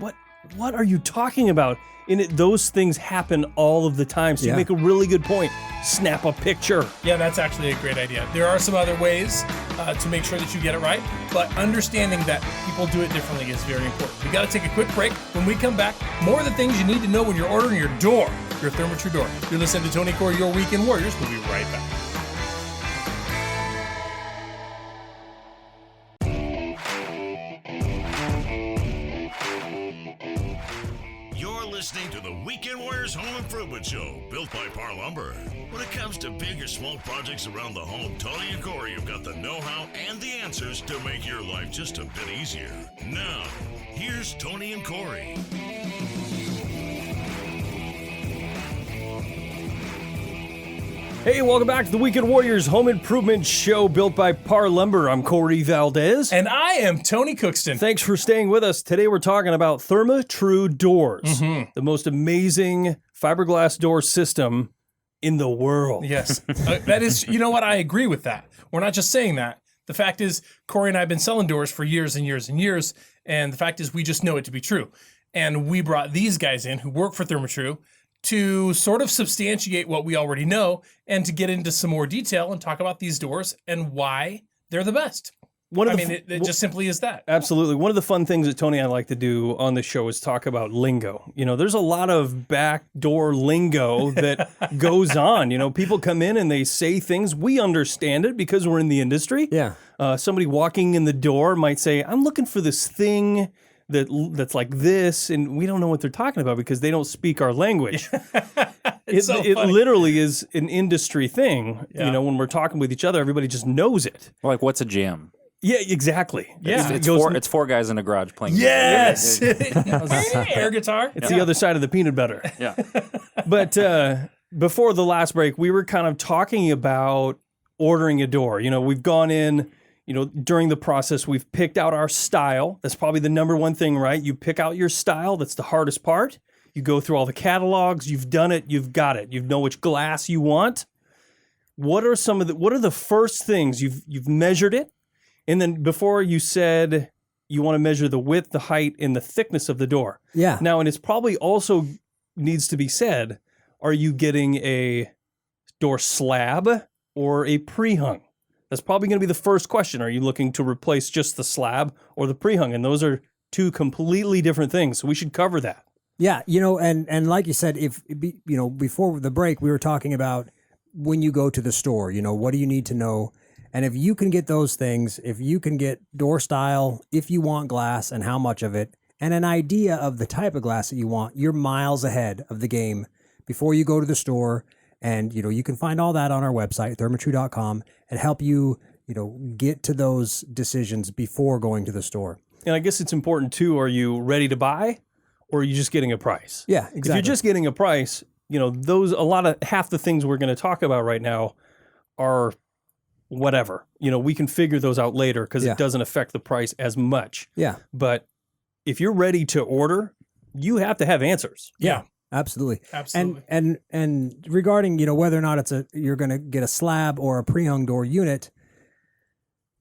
what are you talking about? And those things happen all of the time. So you make a really good point. Snap a picture. Yeah, that's actually a great idea. There are some other ways to make sure that you get it right, but understanding that people do it differently is very important. We got to take a quick break. When we come back, more of the things you need to know when you're ordering your door, your Therma Tru door. You're listening to Tony Corey, Your Weekend Warriors. We'll be right back. Listening to the Weekend Warriors Home Improvement Show, built by Parr Lumber. When it comes to big or small projects around the home, Tony and Corey have got the know-how and the answers to make your life just a bit easier. Now, here's Tony and Corey. Hey, welcome back to the Weekend Warriors Home Improvement Show, built by Parr Lumber. I'm Corey Valdez. And I am Tony Cookston. Thanks for staying with us. Today we're talking about Therma Tru Doors, the most amazing fiberglass door system in the world. Yes. That is, you know what? I agree with that. We're not just saying that. The fact is, Corey and I have been selling doors for years and years and years. And the fact is, we just know it to be true. And we brought these guys in who work for Therma Tru to sort of substantiate what we already know and to get into some more detail and talk about these doors and why they're the best. It just simply is that. Absolutely. One of the fun things that Tony and I like to do on the show is talk about lingo. You know, there's a lot of backdoor lingo that goes on. You know, people come in and they say things. We understand it because we're in the industry. Yeah. Somebody walking in the door might say, I'm looking for this thing that's like this, and we don't know what they're talking about because they don't speak our language. It literally is an industry thing. Yeah. You know, when we're talking with each other, everybody just knows it. Like, what's a jam? Yeah, exactly. Yeah, it's four guys in a garage playing. Yes, air guitar. It's the other side of the peanut butter. Yeah. But before the last break, we were kind of talking about ordering a door. You know, we've gone in. You know, during the process, we've picked out our style. That's probably the number one thing, right? You pick out your style. That's the hardest part. You go through all the catalogs. You've done it. You've got it. You know which glass you want. What are the first things you've measured it? And then before you said you want to measure the width, the height, and the thickness of the door. Yeah. Now, and it's probably also needs to be said, are you getting a door slab or a pre-hung? That's probably going to be the first question. Are you looking to replace just the slab or the pre-hung? And those are two completely different things. So we should cover that. Yeah, you know, and like you said, before the break, we were talking about when you go to the store, you know, what do you need to know? And if you can get those things, if you can get door style, if you want glass and how much of it, and an idea of the type of glass that you want, you're miles ahead of the game before you go to the store. And, you know, you can find all that on our website, ThermaTru.com, and help you, you know, get to those decisions before going to the store. And I guess it's important, too, are you ready to buy or are you just getting a price? Yeah, exactly. If you're just getting a price, you know, half the things we're going to talk about right now are whatever. You know, we can figure those out later because it doesn't affect the price as much. Yeah. But if you're ready to order, you have to have answers. Yeah. Absolutely. Absolutely. And regarding, you know, whether or not you're going to get a slab or a pre-hung door unit,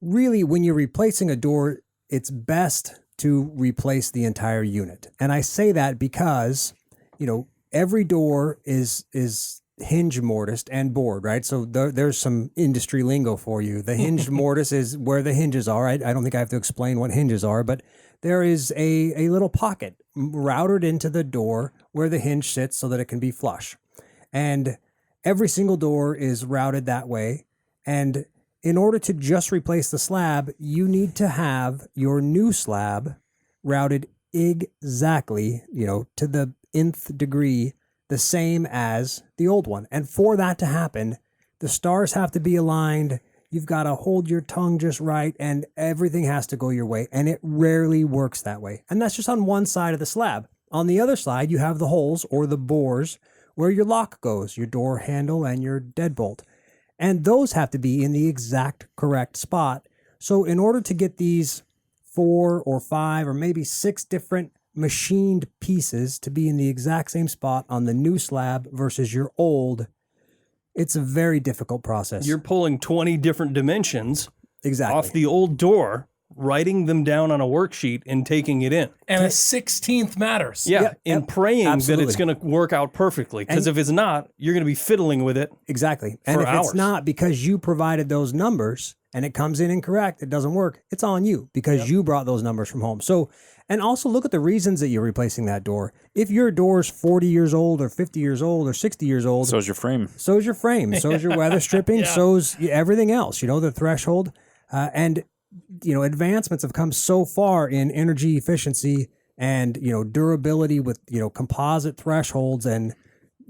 really when you're replacing a door, it's best to replace the entire unit. And I say that because, you know, every door is hinge mortised and bored, right? So there's some industry lingo for you. The hinge mortise is where the hinges are. I don't think I have to explain what hinges are, but there is a little pocket routed into the door where the hinge sits so that it can be flush. And every single door is routed that way. And in order to just replace the slab, you need to have your new slab routed exactly, you know, to the nth degree, the same as the old one. And for that to happen, the stars have to be aligned. You've got to hold your tongue just right, and everything has to go your way. And it rarely works that way. And that's just on one side of the slab. On the other side, you have the holes or the bores where your lock goes, your door handle and your deadbolt. And those have to be in the exact correct spot. So in order to get these 4 or 5 or maybe 6 different machined pieces to be in the exact same spot on the new slab versus your old, it's a very difficult process. You're pulling 20 different dimensions exactly off the old door writing them down on a worksheet and taking it in. And a 16th matters. Yeah, and praying that absolutely. it's going to work out perfectly. Because if it's not, you're going to be fiddling with it. Exactly. And for if hours. it's not because you provided those numbers and it comes in incorrect, it doesn't work, it's on you because you brought those numbers from home. So, and also look at the reasons that you're replacing that door. If your door's 40 years old or 50 years old or 60 years old, So is your frame. so's your frame, so's your weather stripping, so's everything else, the threshold. And, advancements have come so far in energy efficiency and, durability with, composite thresholds and,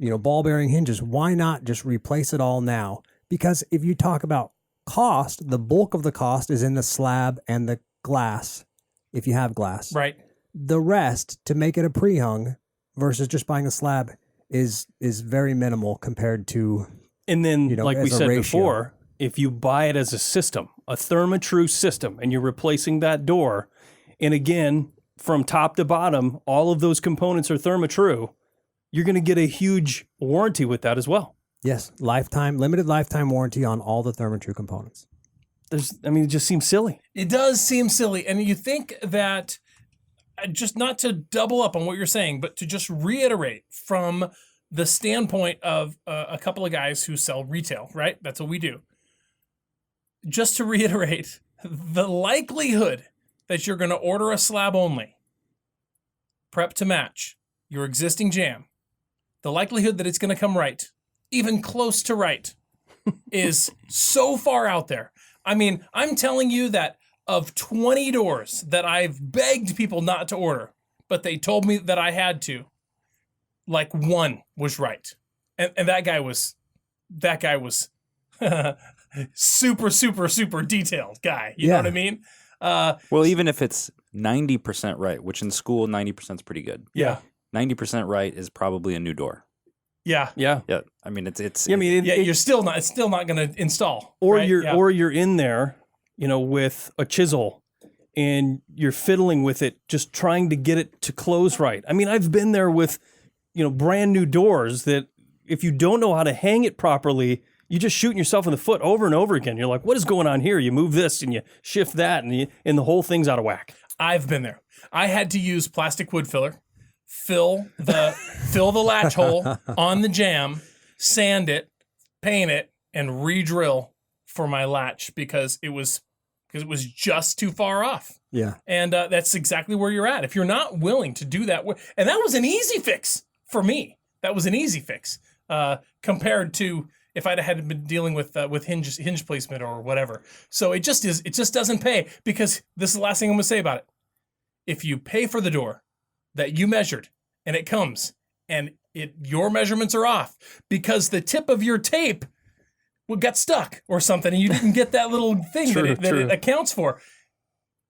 ball bearing hinges. Why not just replace it all now? Because if you talk about cost, the bulk of the cost is in the slab and the glass, if you have glass. Right. The rest, to make it a pre-hung versus just buying a slab, is very minimal compared to... And then, like we as a said ratio. before, if you buy it as a system, a ThermaTru system, and you're replacing that door, and again, from top to bottom, all of those components are ThermaTru, you're going to get a huge warranty with that as well. Yes, limited lifetime warranty on all the ThermaTru components. It just seems silly. It does seem silly. And you think that, just not to double up on what you're saying, but to just reiterate from the standpoint of a couple of guys who sell retail, right? That's what we do. Just to reiterate, the likelihood that you're going to order a slab only, prep to match your existing jam, the likelihood that it's going to come right, even close to right, is so far out there. I mean, I'm telling you that of 20 doors that I've begged people not to order, but they told me that I had to, like one was right. And that guy was super, super, super detailed guy. You know what I mean? Well, even if it's 90% right, which in school 90% is pretty good. Yeah. 90% right is probably a new door. Yeah. Yeah. Yeah, I mean it's. You're still not. It's still not going to install. Or right? you're in there, with a chisel, and you're fiddling with it, just trying to get it to close right. I mean, I've been there with, brand new doors that if you don't know how to hang it properly, you're just shooting yourself in the foot over and over again. You're like, what is going on here? You move this and you shift that, and the whole thing's out of whack. I've been there. I had to use plastic wood filler, fill the latch hole on the jam, sand it, paint it, and re-drill for my latch because it was just too far off. Yeah. And that's exactly where you're at. If you're not willing to do that, and that was an easy fix for me. That was an easy fix compared to if I'd had been dealing with hinge placement or whatever. So it just doesn't pay, because this is the last thing I'm going to say about it. If you pay for the door that you measured and it comes and your measurements are off because the tip of your tape got stuck or something and you didn't get that little thing that it accounts for,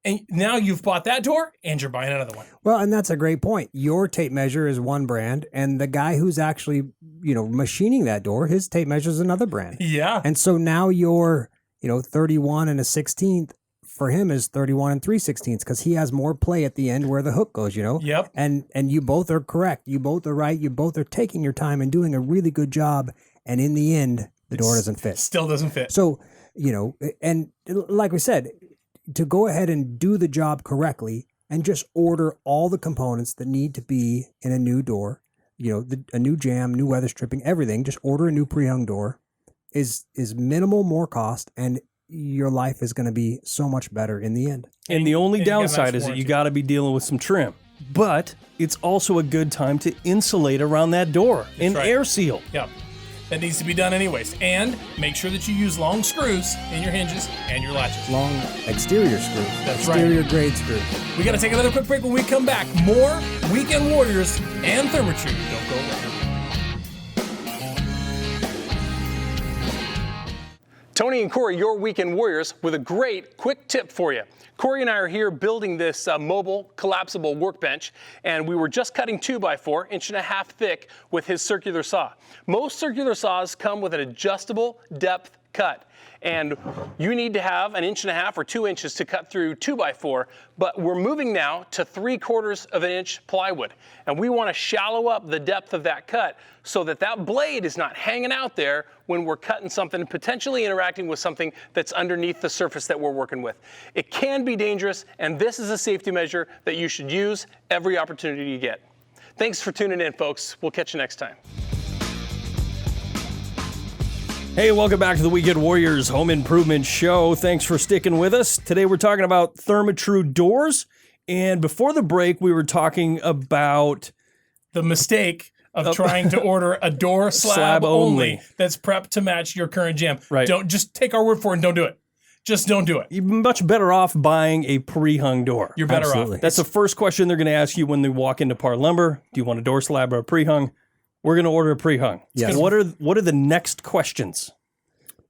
and now you've bought that door and you're buying another one. Well, and that's a great point. Your tape measure is one brand, and the guy who's actually, machining that door, his tape measure is another brand. Yeah. And so now your, 31 and a 16th for him is 31 and 3/16 because he has more play at the end where the hook goes, Yep. And you both are correct. You both are right. You both are taking your time and doing a really good job. And in the end, the door doesn't fit. Still doesn't fit. So, and like we said, to go ahead and do the job correctly and just order all the components that need to be in a new door, a new jam, new weather stripping, everything, just order a new pre-hung door is minimal more cost, and your life is going to be so much better in the end. And the only and you got a nice downside is that you warranty. got to be dealing with some trim. But it's also a good time to insulate around that door and right. air seal. Yep. That needs to be done anyways. And make sure that you use long screws in your hinges and your latches. Long exterior screws. That's right. Exterior grade screws. We got to take another quick break. When we come back, more Weekend Warriors and ThermaTru. Don't go away. Tony and Corey, your Weekend Warriors, with a great quick tip for you. Corey and I are here building this mobile collapsible workbench, and we were just cutting 2x4, 1.5 inch thick with his circular saw. Most circular saws come with an adjustable depth cut. And you need to have 1.5 or 2 inches to cut through 2x4, but we're moving now to 3/4 of an inch plywood. And we want to shallow up the depth of that cut so that that blade is not hanging out there when we're cutting something, potentially interacting with something that's underneath the surface that we're working with. It can be dangerous, and this is a safety measure that you should use every opportunity you get. Thanks for tuning in, folks. We'll catch you next time. Hey, welcome back to the Weekend Warriors Home Improvement Show. Thanks for sticking with us. Today we're talking about Therma Tru Doors. And before the break, we were talking about The mistake of trying to order a door slab only that's prepped to match your current jam. Right. Don't just take our word for it and don't do it. Just don't do it. you're much better off buying a pre-hung door. You're better Absolutely. off. That's the first question they're going to ask you when they walk into Parr Lumber. Do you want a door slab or a pre-hung? We're going to order a pre-hung. Yes. What are the next questions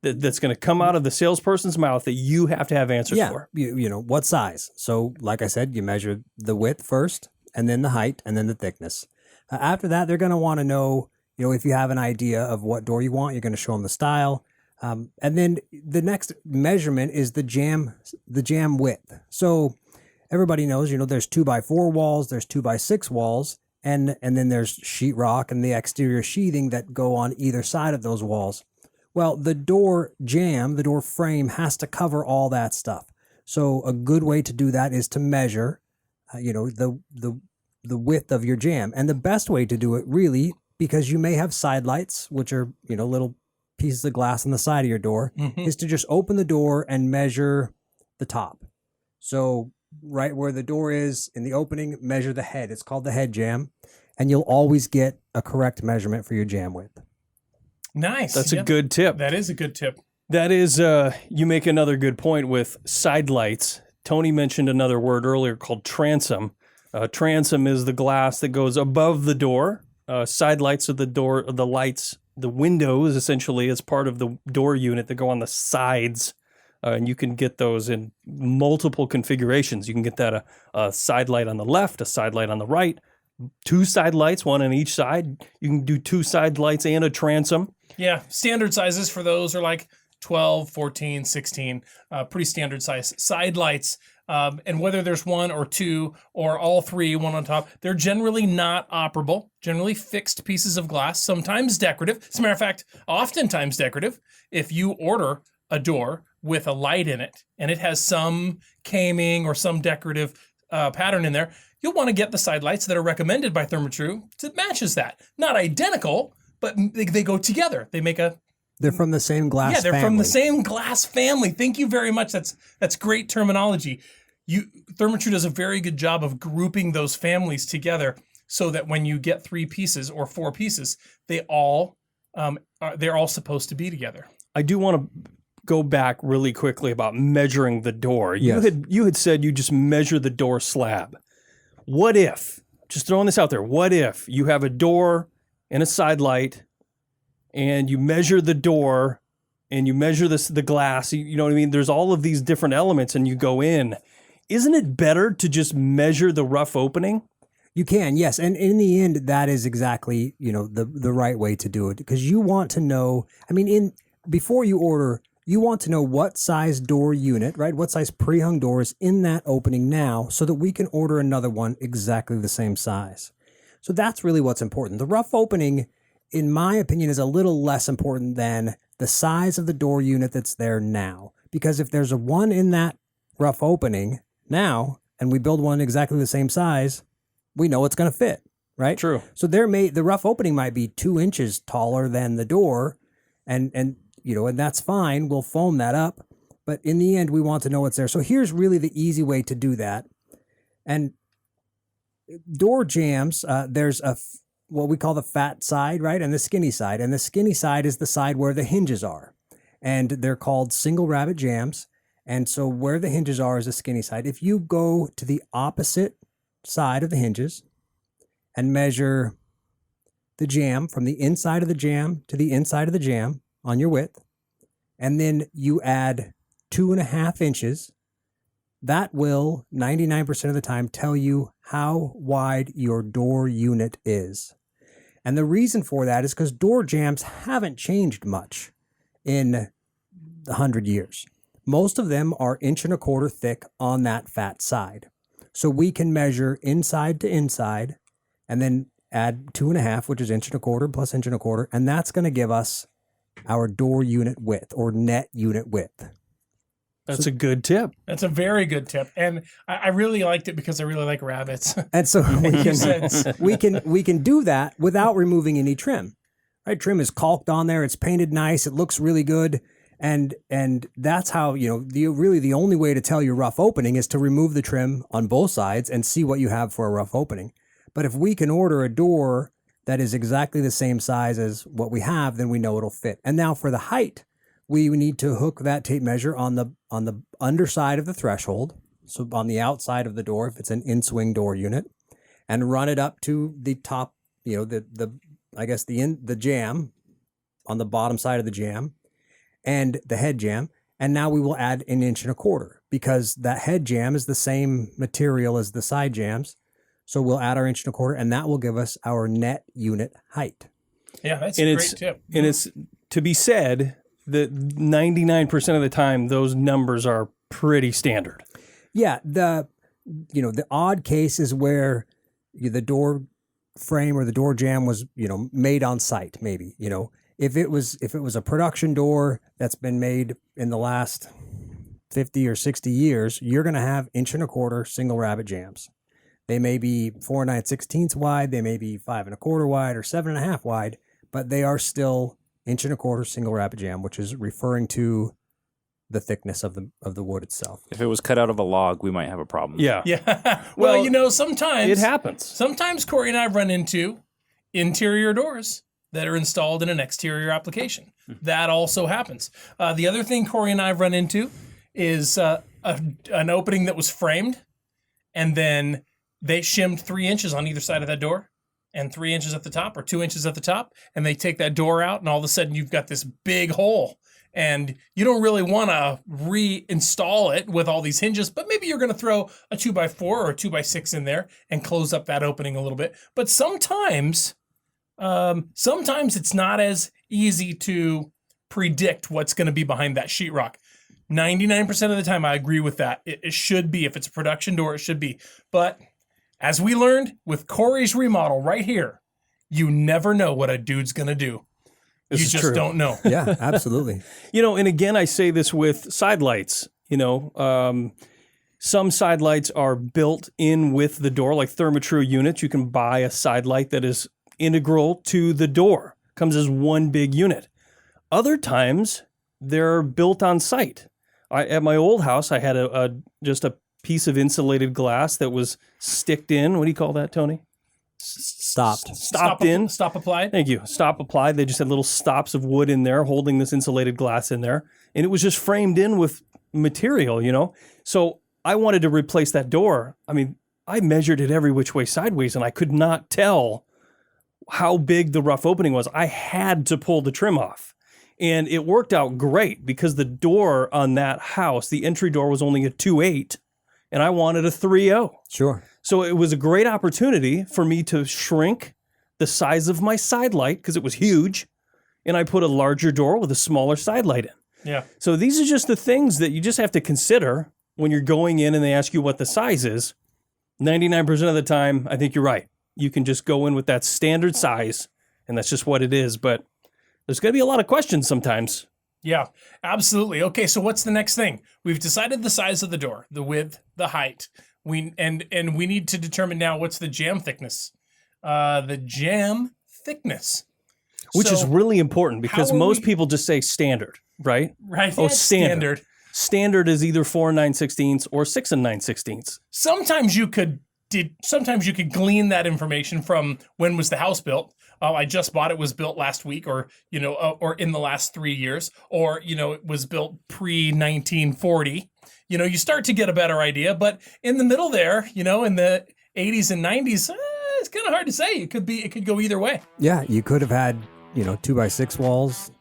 that's going to come out of the salesperson's mouth that you have to have answers for? You know, what size? So, like I said, you measure the width first, and then the height, and then the thickness. After that, they're going to want to know, if you have an idea of what door you want, you're going to show them the style. And then the next measurement is the jam width. So everybody knows, there's 2x4 walls, there's 2x6 walls, and then there's sheetrock and the exterior sheathing that go on either side of those walls. Well, the door frame has to cover all that stuff. So a good way to do that is to measure, the width of your jam. And the best way to do it, really, because you may have side lights, which are, little pieces of glass on the side of your door, is to just open the door and measure the top. So right where the door is in the opening, measure the head. It's called the head jam. And you'll always get a correct measurement for your jam width. Nice. That's a good tip. That is a good tip. That is, you make another good point with side lights. Tony mentioned another word earlier called transom. Transom is the glass that goes above the door. Side lights are the lights, the windows essentially as part of the door unit that go on the sides. And you can get those in multiple configurations. You can get that a side light on the left, a side light on the right, 2 side lights, one on each side. You can do 2 side lights and a transom. Yeah. Standard sizes for those are like 12, 14, 16, pretty standard size side lights. And whether there's 1 or 2 or all 3, one on top, they're generally not operable, generally fixed pieces of glass, sometimes decorative. As a matter of fact, oftentimes decorative. If you order a door with a light in it and it has some caming or some decorative pattern in there, you'll want to get the side lights that are recommended by ThermaTru that matches that. Not identical, but they go together. They make They're from the same glass family. Yeah, they're from the same glass family. Thank you very much. That's great terminology. ThermaTru does a very good job of grouping those families together so that when you get 3 pieces or 4 pieces, they're all supposed to be together. I do want to go back really quickly about measuring the door. Yes. You had said you just measure the door slab. What if, just throwing this out there, what if you have a door and a side light and you measure the door and you measure the glass, you know what I mean? There's all of these different elements and you go in. Isn't it better to just measure the rough opening? You can, yes. And in the end, that is exactly, the right way to do it, because you want to know, before you order, you want to know what size door unit, right? What size pre-hung door is in that opening now so that we can order another one exactly the same size. So that's really what's important. The rough opening, in my opinion, is a little less important than the size of the door unit that's there now. Because if there's a one in that rough opening now, and we build one exactly the same size, we know it's going to fit, right? True. So the rough opening might be 2 inches taller than the door, and that's fine. We'll foam that up. But in the end, we want to know what's there. So here's really the easy way to do that. And door jams, there's what we call the fat side, right? And the skinny side. And the skinny side is the side where the hinges are. And they're called single rabbit jams. And so where the hinges are is the skinny side. If you go to the opposite side of the hinges and measure the jam from the inside of the jam to the inside of the jam on your width, and then you add 2.5 inches, that will 99% of the time tell you how wide your door unit is. And the reason for that is because door jams haven't changed much in 100 years. Most of them are 1.25 inches thick on that fat side. So we can measure inside to inside and then add 2.5, which is 1.25 inches plus 1.25 inches, and that's going to give us our door unit width or net unit width. That's a good tip. That's a very good tip, and I really liked it because I really like rabbits. And so we can do that without removing any trim. Right? Trim is caulked on there. It's painted nice. It looks really good. And that's how, the only way to tell your rough opening is to remove the trim on both sides and see what you have for a rough opening. But if we can order a door that is exactly the same size as what we have, then we know it'll fit. And now for the height, we need to hook that tape measure on the underside of the threshold, so on the outside of the door if it's an in-swing door unit, and run it up to the top, the jamb on the bottom side of the jamb and the head jamb. And now we will add 1.25 inches because that head jamb is the same material as the side jambs. So we'll add our 1.25 inches, and that will give us our net unit height. Yeah, that's a great tip. And it's to be said that 99% of the time, those numbers are pretty standard. Yeah, the odd case is where the door frame or the door jamb was, made on site, maybe, If it was a production door that's been made in the last 50 or 60 years, you're going to have 1.25 inch single rabbet jambs. They may be 4 9/16 wide, they may be 5 1/4 wide or 7 1/2 wide, but they are still 1.25 inch single rabbet jamb, which is referring to the thickness of the wood itself. If it was cut out of a log, we might have a problem. Yeah. Yeah. Well, sometimes it happens. Sometimes Corey and I run into interior doors that are installed in an exterior application. That also happens. The other thing Corey and I have run into is an opening that was framed, and then they shimmed 3 inches on either side of that door, and 3 inches at the top or 2 inches at the top, and they take that door out, and all of a sudden you've got this big hole. And you don't really want to reinstall it with all these hinges, but maybe you're going to throw a 2x4 or a 2x6 in there and close up that opening a little bit. But sometimes it's not as easy to predict what's going to be behind that sheetrock. 99% of the time, I agree with that. It should be. If it's a production door, it should be. But as we learned with Corey's remodel right here, you never know what a dude's going to do. This you is just true. don't know. Yeah, absolutely. And again, I say this with side lights. Some side lights are built in with the door, like ThermaTru units. You can buy a side light that is integral to the door, comes as one big unit. Other times, they're built on site. At my old house, I had just a piece of insulated glass that was sticked in. What do you call that, Tony? Stopped in. Stop applied. Thank you. Stop applied. They just had little stops of wood in there holding this insulated glass in there. And it was just framed in with material, So I wanted to replace that door. I mean, I measured it every which way sideways, and I could not tell how big the rough opening was. I had to pull the trim off. And it worked out great because the door on that house, the entry door was only a 2.8, and I wanted a 3.0. Sure. So it was a great opportunity for me to shrink the size of my side light because it was huge, and I put a larger door with a smaller side light in. Yeah. So these are just the things that you just have to consider when you're going in and they ask you what the size is. 99% of the time, I think you're right. You can just go in with that standard size, and that's just what it is. But there's going to be a lot of questions sometimes. Yeah, absolutely. Okay, so what's the next thing? We've decided the size of the door, the width, the height. We need to determine now what's the jamb thickness. The jamb thickness. Which is really important because most people just say standard, right? Right. Oh, yeah, standard. Standard is either 4 9/16 or 6 9/16. Sometimes you could glean that information from when was the house built. I just bought it, was built last week, or in the last 3 years, or it was built pre-1940. You start to get a better idea, but in the middle there, in the 80s and 90s, it's kind of hard to say. It could go either way. Yeah, you could have had 2x6 walls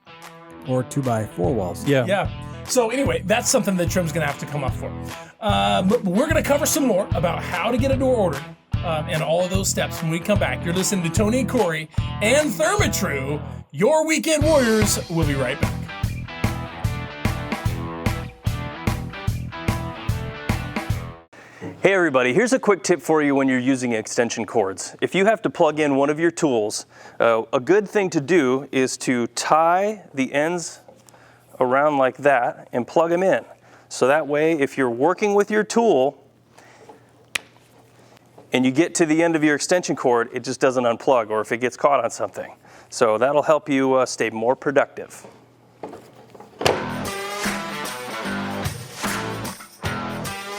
or 2x4 walls. Yeah. So anyway, that's something that Trim's going to have to come up for. But we're going to cover some more about how to get a door ordered and all of those steps when we come back. You're listening to Tony and Corey and ThermaTru, your weekend warriors. We'll be right back. Hey everybody, here's a quick tip for you when you're using extension cords. If you have to plug in one of your tools, a good thing to do is to tie the ends around like that and plug them in. So that way, if you're working with your tool and you get to the end of your extension cord, it just doesn't unplug, or if it gets caught on something. So that'll help you stay more productive.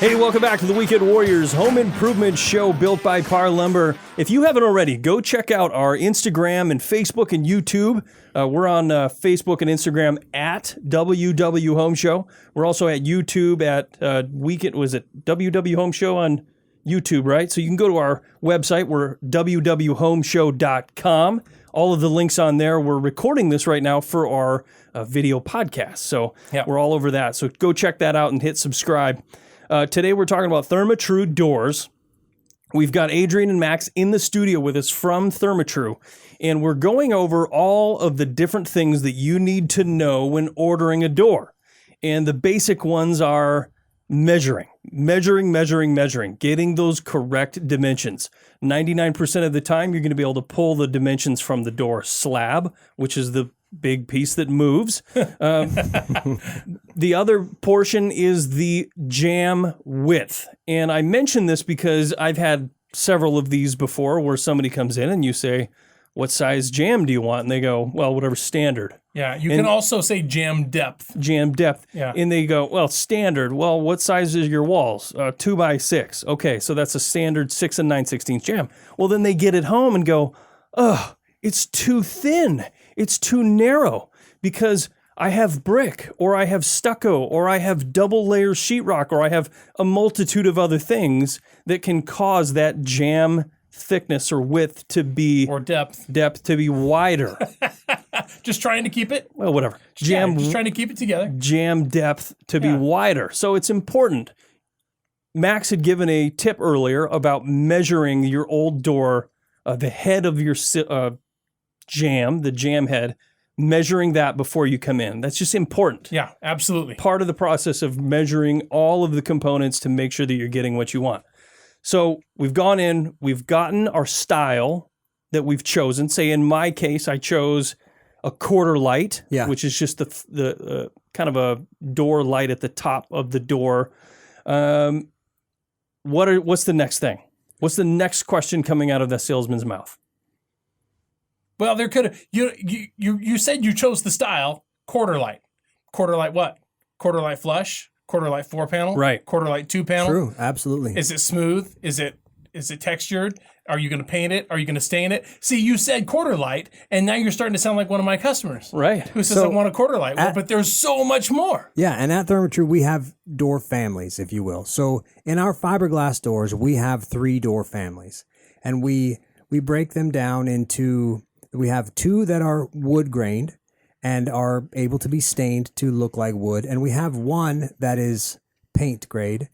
Hey, welcome back to the Weekend Warriors Home Improvement Show built by Parr Lumber. If you haven't already, go check out our Instagram and Facebook and YouTube. We're on Facebook and Instagram at WW Home Show. We're also at YouTube at WW Home Show on YouTube, right? So you can go to our website. We're www.homeshow.com. All of the links on there. We're recording this right now for our video podcast. So we're all over that. So go check that out and hit subscribe. Today we're talking about Therma Tru Doors. We've got Adrian and Max in the studio with us from ThermaTru, and we're going over all of the different things that you need to know when ordering a door. And the basic ones are measuring, getting those correct dimensions. 99% of the time, you're going to be able to pull the dimensions from the door slab, which is the big piece that moves. The other portion is the jamb width. And I mention this because I've had several of these before where somebody comes in and you say, what size jamb do you want? And they go, well, whatever standard. Yeah, you can also say jamb depth. Jamb depth. Yeah. And they go, well, standard. Well, what size is your walls? 2x6. Okay, so that's a standard 6 9/16 jamb. Well, then they get it home and go, oh, it's too thin. It's too narrow because I have brick, or I have stucco, or I have double layer sheetrock, or I have a multitude of other things that can cause that jamb thickness or width to be, or depth to be wider. Just trying to keep it. Well, whatever. Just trying to keep it together. Jamb depth to be wider. So it's important. Max had given a tip earlier about measuring your old door, the head of your jamb, the jamb head, measuring that before you come in. That's just important. Yeah, absolutely. Part of the process of measuring all of the components to make sure that you're getting what you want. So we've gone in, we've gotten our style that we've chosen. Say in my case, I chose a quarter light, which is just the kind of a door light at the top of the door. What's the next thing? What's the next question coming out of the salesman's mouth? Well, there could have you said you chose the style quarter light. Quarter light what? Quarter light flush? Quarter light 4-panel? Right. Quarter light 2-panel? True, absolutely. Is it smooth? Is it textured? Are you going to paint it? Are you going to stain it? See, you said quarter light, and now you're starting to sound like one of my customers. Right. Who says I want a quarter light? Well, but there's so much more. Yeah, and at ThermaTru, we have door families, if you will. So in our fiberglass doors, we have 3 door families, and we break them down into, we have 2 that are wood grained and are able to be stained to look like wood, and we have 1 that is paint grade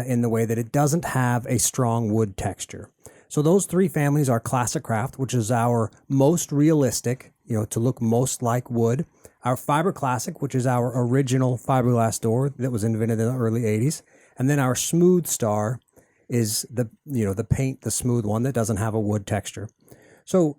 in the way that it doesn't have a strong wood texture. So those 3 families are Classic Craft, which is our most realistic, to look most like wood. Our Fiber Classic, which is our original fiberglass door that was invented in the early 80s. And then our Smooth Star is the paint, the smooth one that doesn't have a wood texture. So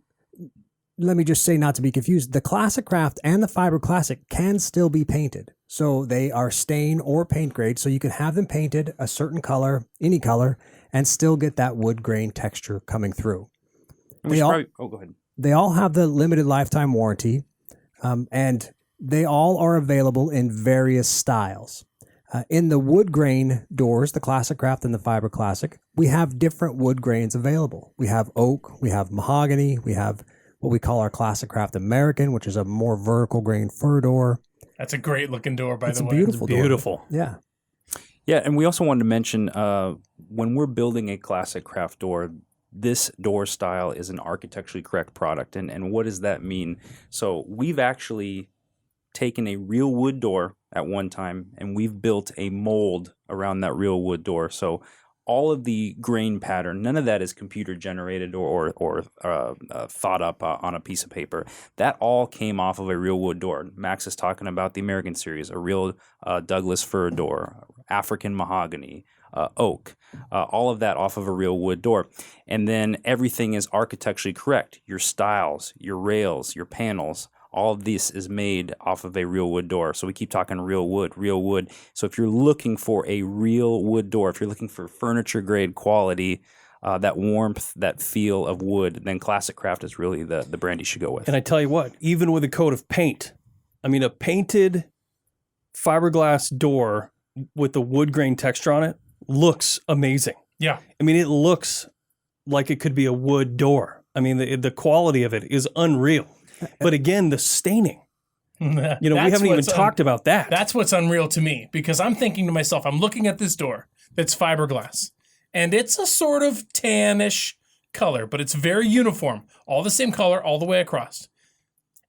let me just say, not to be confused, the Classic Craft and the Fiber Classic can still be painted. So they are stain or paint grade, so you can have them painted a certain color, any color, and still get that wood grain texture coming through. Go ahead. They all have the limited lifetime warranty, and they all are available in various styles. In the wood grain doors, the Classic Craft and the Fiber Classic, we have different wood grains available. We have oak, we have mahogany, we have what we call our Classic Craft American, which is a more vertical grain fir door. That's a great looking door, by the way. It's beautiful. Beautiful. Yeah. Yeah, and we also wanted to mention when we're building a Classic Craft door, this door style is an architecturally correct product. And what does that mean? So we've actually taken a real wood door at one time, and we've built a mold around that real wood door. So all of the grain pattern, none of that is computer generated or thought up on a piece of paper. That all came off of a real wood door. Max is talking about the American series, a real Douglas fir door, African mahogany, oak, all of that off of a real wood door. And then everything is architecturally correct. Your stiles, your rails, your panels, all of this is made off of a real wood door. So we keep talking real wood, real wood. So if you're looking for a real wood door, if you're looking for furniture grade quality, that warmth, that feel of wood, then Classic Craft is really the brand you should go with. And I tell you what, even with a coat of paint, I mean, a painted fiberglass door with the wood grain texture on it looks amazing. Yeah. I mean, it looks like it could be a wood door. I mean, the quality of it is unreal. But again, the staining. We haven't even talked about that. That's what's unreal to me, because I'm thinking to myself, I'm looking at this door that's fiberglass, and it's a sort of tannish color, but it's very uniform, all the same color all the way across.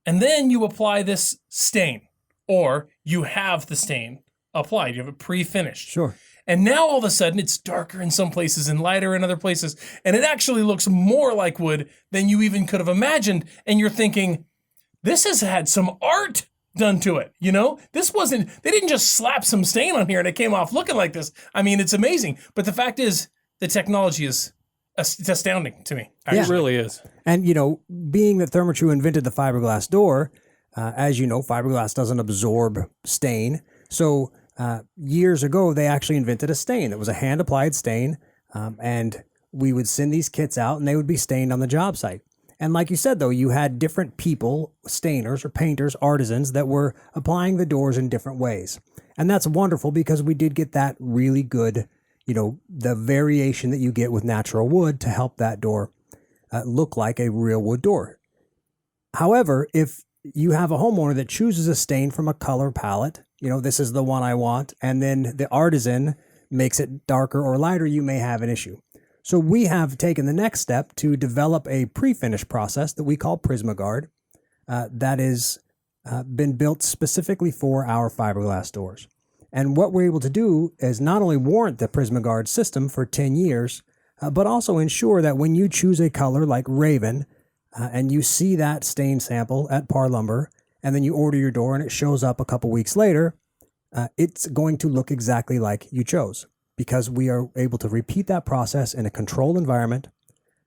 And then you apply this stain, or you have the stain applied. You have it pre-finished. Sure. And now all of a sudden it's darker in some places and lighter in other places. And it actually looks more like wood than you even could have imagined. And you're thinking, this has had some art done to it. They didn't just slap some stain on here and it came off looking like this. I mean, it's amazing. But the fact is, the technology is it's astounding to me. It really is. And, being that ThermaTru invented the fiberglass door, as you know, fiberglass doesn't absorb stain. So years ago, they actually invented a stain. It was a hand-applied stain, and we would send these kits out, and they would be stained on the job site. And like you said, though, you had different people, stainers or painters, artisans, that were applying the doors in different ways. And that's wonderful because we did get that really good, the variation that you get with natural wood to help that door look like a real wood door. However, if you have a homeowner that chooses a stain from a color palette, this is the one I want, and then the artisan makes it darker or lighter, you may have an issue. So we have taken the next step to develop a pre-finish process that we call PrismaGuard that is been built specifically for our fiberglass doors. And what we're able to do is not only warrant the PrismaGuard system for 10 years, but also ensure that when you choose a color like Raven and you see that stain sample at Parr Lumber, and then you order your door and it shows up a couple weeks later, it's going to look exactly like you chose, because we are able to repeat that process in a controlled environment,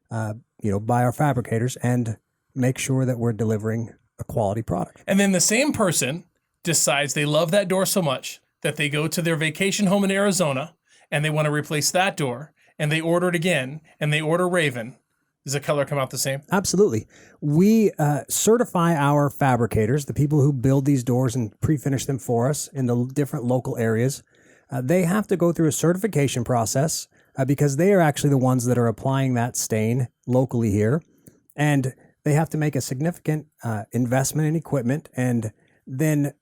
by our fabricators, and make sure that we're delivering a quality product. And then the same person decides they love that door so much that they go to their vacation home in Arizona and they want to replace that door, and they order it again, and they order Raven. Does the color come out the same? Absolutely. We certify our fabricators, the people who build these doors and pre-finish them for us in the different local areas. They have to go through a certification process because they are actually the ones that are applying that stain locally here. And they have to make a significant investment in equipment. And then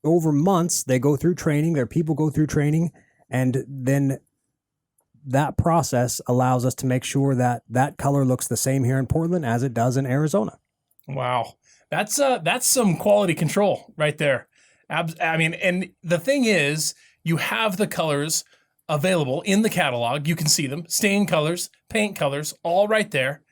over months, they go through training, their people go through training, and then that process allows us to make sure that that color looks the same here in Portland as it does in Arizona. Wow. That's some quality control right there. And the thing is, you have the colors available in the catalog. You can see them, stain colors, paint colors, all right there.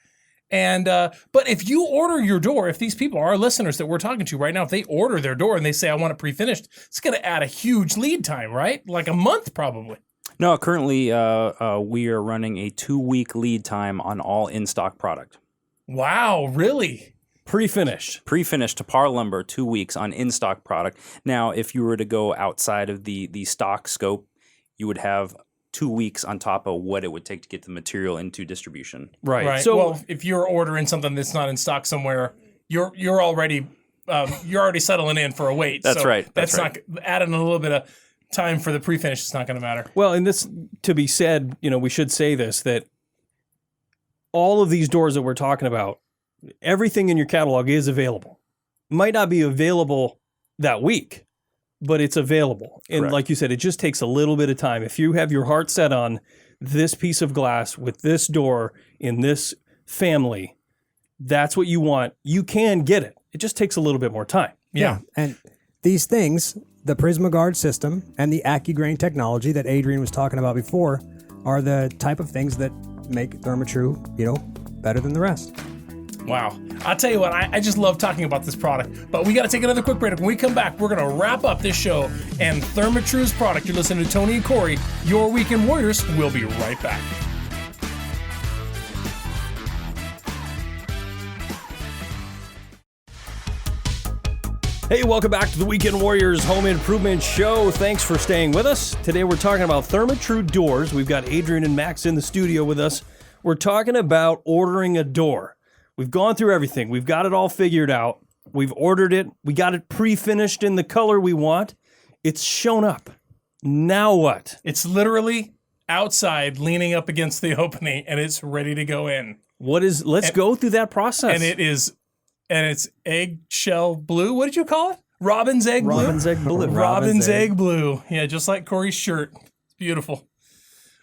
And but if you order your door, if these people, our listeners that we're talking to right now, if they order their door and they say, I want it pre-finished, it's going to add a huge lead time, right? Like a month probably. No, currently we are running a 2-week lead time on all in-stock product. Wow, really? Pre-finished to Parr Lumber, 2 weeks on in-stock product. Now, if you were to go outside of the stock scope, you would have 2 weeks on top of what it would take to get the material into distribution. Right. So, well, if you're ordering something that's not in stock somewhere, you're already settling in for a wait. That's so right. That's not adding a little bit of time for the pre-finish. It's not going to matter. Well, and this, to be said, we should say this, that all of these doors that we're talking about, everything in your catalog is available. Might not be available that week, but it's available. And Correct. like you said, it just takes a little bit of time. If you have your heart set on this piece of glass with this door in this family, that's what you want. You can get it. It just takes a little bit more time. Yeah. And these things, the PrismaGuard system and the AccuGrain technology that Adrian was talking about before, are the type of things that make ThermaTru, better than the rest. Wow. I'll tell you what, I just love talking about this product. But we got to take another quick break. When we come back, we're going to wrap up this show and ThermaTru's product. You're listening to Tony and Corey, your Weekend Warriors. We'll be right back. Hey, welcome back to the Weekend Warriors Home Improvement Show. Thanks for staying with us. Today we're talking about Therma Tru Doors. We've got Adrian and Max in the studio with us. We're talking about ordering a door. We've gone through everything. We've got it all figured out. We've ordered it. We got it pre-finished in the color we want. It's shown up. Now what? It's literally outside leaning up against the opening and it's ready to go in. Let's go through that process. And it's eggshell blue. What did you call it? Robin's egg blue? Robin's egg blue. Robin's egg blue. Yeah, just like Corey's shirt. It's beautiful.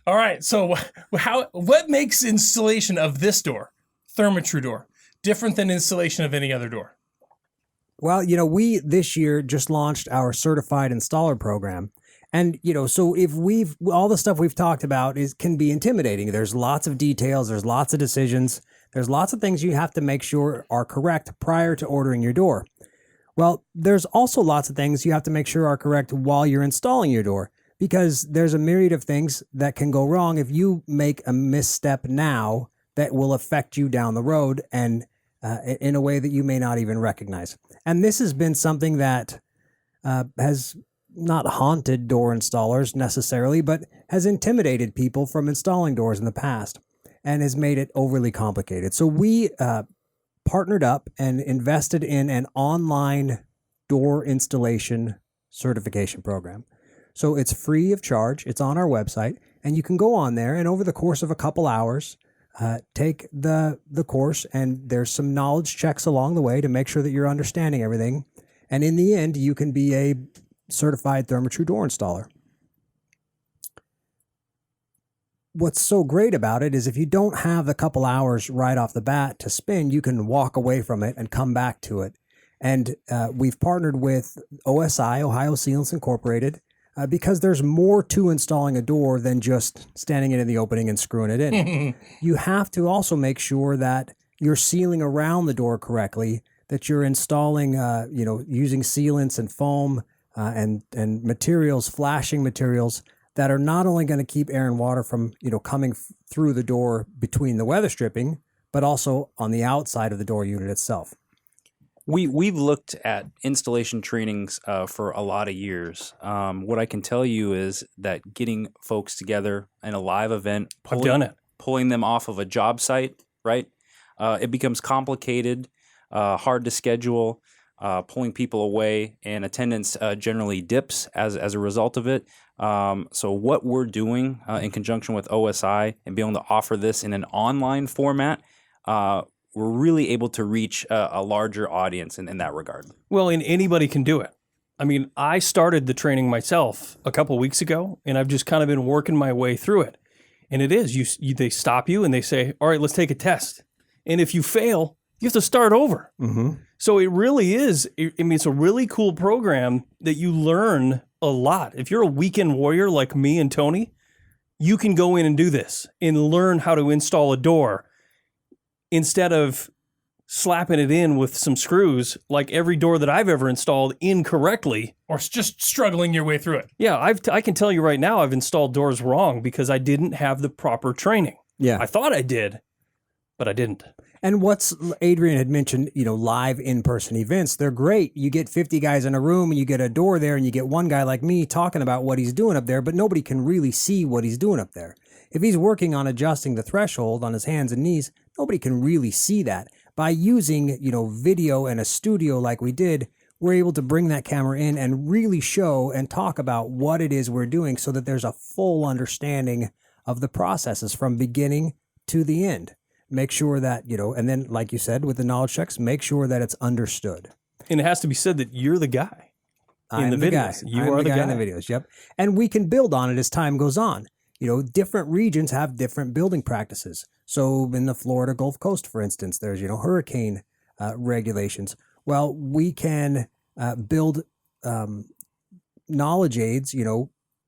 All right, so what makes installation of this door, Therma Tru door, different than installation of any other door? Well, we this year just launched our certified installer program. And, so if all the stuff we've talked about can be intimidating. There's lots of details. There's lots of decisions. There's lots of things you have to make sure are correct prior to ordering your door. Well, there's also lots of things you have to make sure are correct while you're installing your door, because there's a myriad of things that can go wrong if you make a misstep now that will affect you down the road and in a way that you may not even recognize. And this has been something that has not haunted door installers necessarily, but has intimidated people from installing doors in the past and has made it overly complicated. So we partnered up and invested in an online door installation certification program. So it's free of charge. It's on our website, and you can go on there and over the course of a couple hours, take the course, and there's some knowledge checks along the way to make sure that you're understanding everything. And in the end, you can be a certified Therma Tru door installer. What's so great about it is if you don't have a couple hours right off the bat to spend, you can walk away from it and come back to it. And we've partnered with OSI, Ohio Sealants Incorporated, because there's more to installing a door than just standing it in the opening and screwing it in. You have to also make sure that you're sealing around the door correctly, that you're installing, using sealants and foam and materials, flashing materials that are not only going to keep air and water from, coming through the door between the weather stripping, but also on the outside of the door unit itself. We've looked at installation trainings for a lot of years. What I can tell you is that getting folks together in a live event, pulling them off of a job site, right? It becomes complicated, hard to schedule, pulling people away, and attendance generally dips as a result of it. So what we're doing in conjunction with OSI and being able to offer this in an online format, we're really able to reach a larger audience in that regard. Well, and anybody can do it. I mean, I started the training myself a couple weeks ago, and I've just kind of been working my way through it. And it is, they stop you and they say, all right, let's take a test. And if you fail, you have to start over. Mm-hmm. So it really is, it's a really cool program that you learn a lot. If you're a weekend warrior like me and Tony, you can go in and do this and learn how to install a door instead of slapping it in with some screws like every door that I've ever installed incorrectly. Or just struggling your way through it. Yeah, I can tell you right now I've installed doors wrong because I didn't have the proper training. Yeah. I thought I did, but I didn't. And what's Adrian had mentioned, live in-person events, they're great. You get 50 guys in a room and you get a door there and you get one guy like me talking about what he's doing up there, but nobody can really see what he's doing up there. If he's working on adjusting the threshold on his hands and knees, nobody can really see that. By using, video and a studio like we did, we're able to bring that camera in and really show and talk about what it is we're doing so that there's a full understanding of the processes from beginning to the end. Make sure that, and then, like you said, with the knowledge checks, make sure that it's understood. And it has to be said that you're the guy in the videos. You are the guy in the videos, yep. And we can build on it as time goes on. Different regions have different building practices. So in the Florida Gulf Coast, for instance, there's, hurricane regulations. Well, we can build knowledge aids,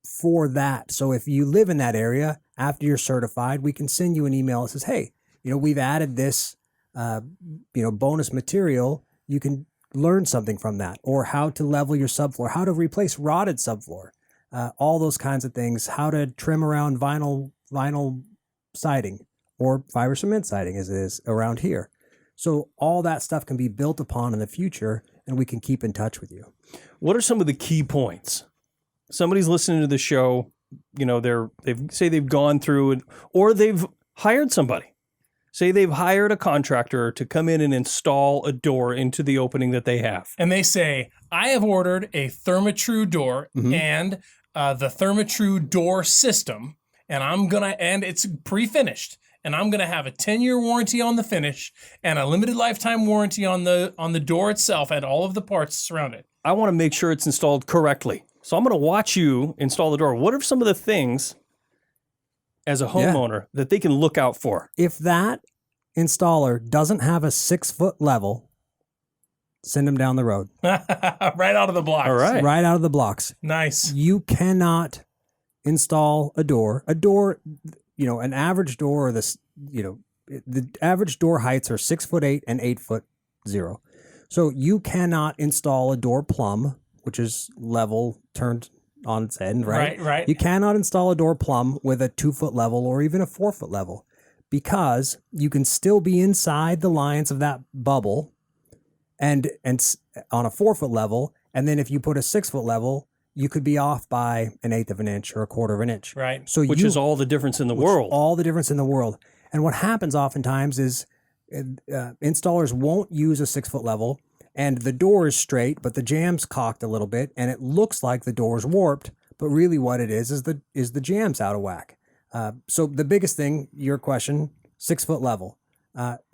for that. So if you live in that area, after you're certified, we can send you an email that says, hey, we've added this bonus material, you can learn something from that, or how to level your subfloor, how to replace rotted subfloor, all those kinds of things, how to trim around vinyl siding or fiber cement siding as it is around here. So all that stuff can be built upon in the future, and we can keep in touch with you. What are some of the key points? Somebody's listening to the show, they've gone through it, or they've hired somebody. Say they've hired a contractor to come in and install a door into the opening that they have. And they say, I have ordered a Therma Tru door and the Therma Tru door system, and it's pre-finished. And I'm gonna have a 10-year warranty on the finish and a limited lifetime warranty on the door itself and all of the parts surround it. I want to make sure it's installed correctly. So I'm going to watch you install the door. What are some of the things as a homeowner that they can look out for? If that installer doesn't have a 6-foot level, send them down the road. Right out of the blocks. All right. Right out of the blocks. Nice. You cannot install a door. An average door, the average door heights are 6'8" and 8'0". So you cannot install a door plumb, which is level turned on its end, right? Right. You cannot install a door plumb with a 2-foot level or even a 4-foot level, because you can still be inside the lines of that bubble and on a 4-foot level. And then if you put a 6-foot level, you could be off by 1/8 of an inch or 1/4 of an inch. Right. So Which is all the difference in the world. All the difference in the world. And what happens oftentimes is installers won't use a 6-foot level, and the door is straight, but the jam's cocked a little bit, and it looks like the door's warped, but really what it is the jam's out of whack. So the biggest thing, your question, 6-foot level.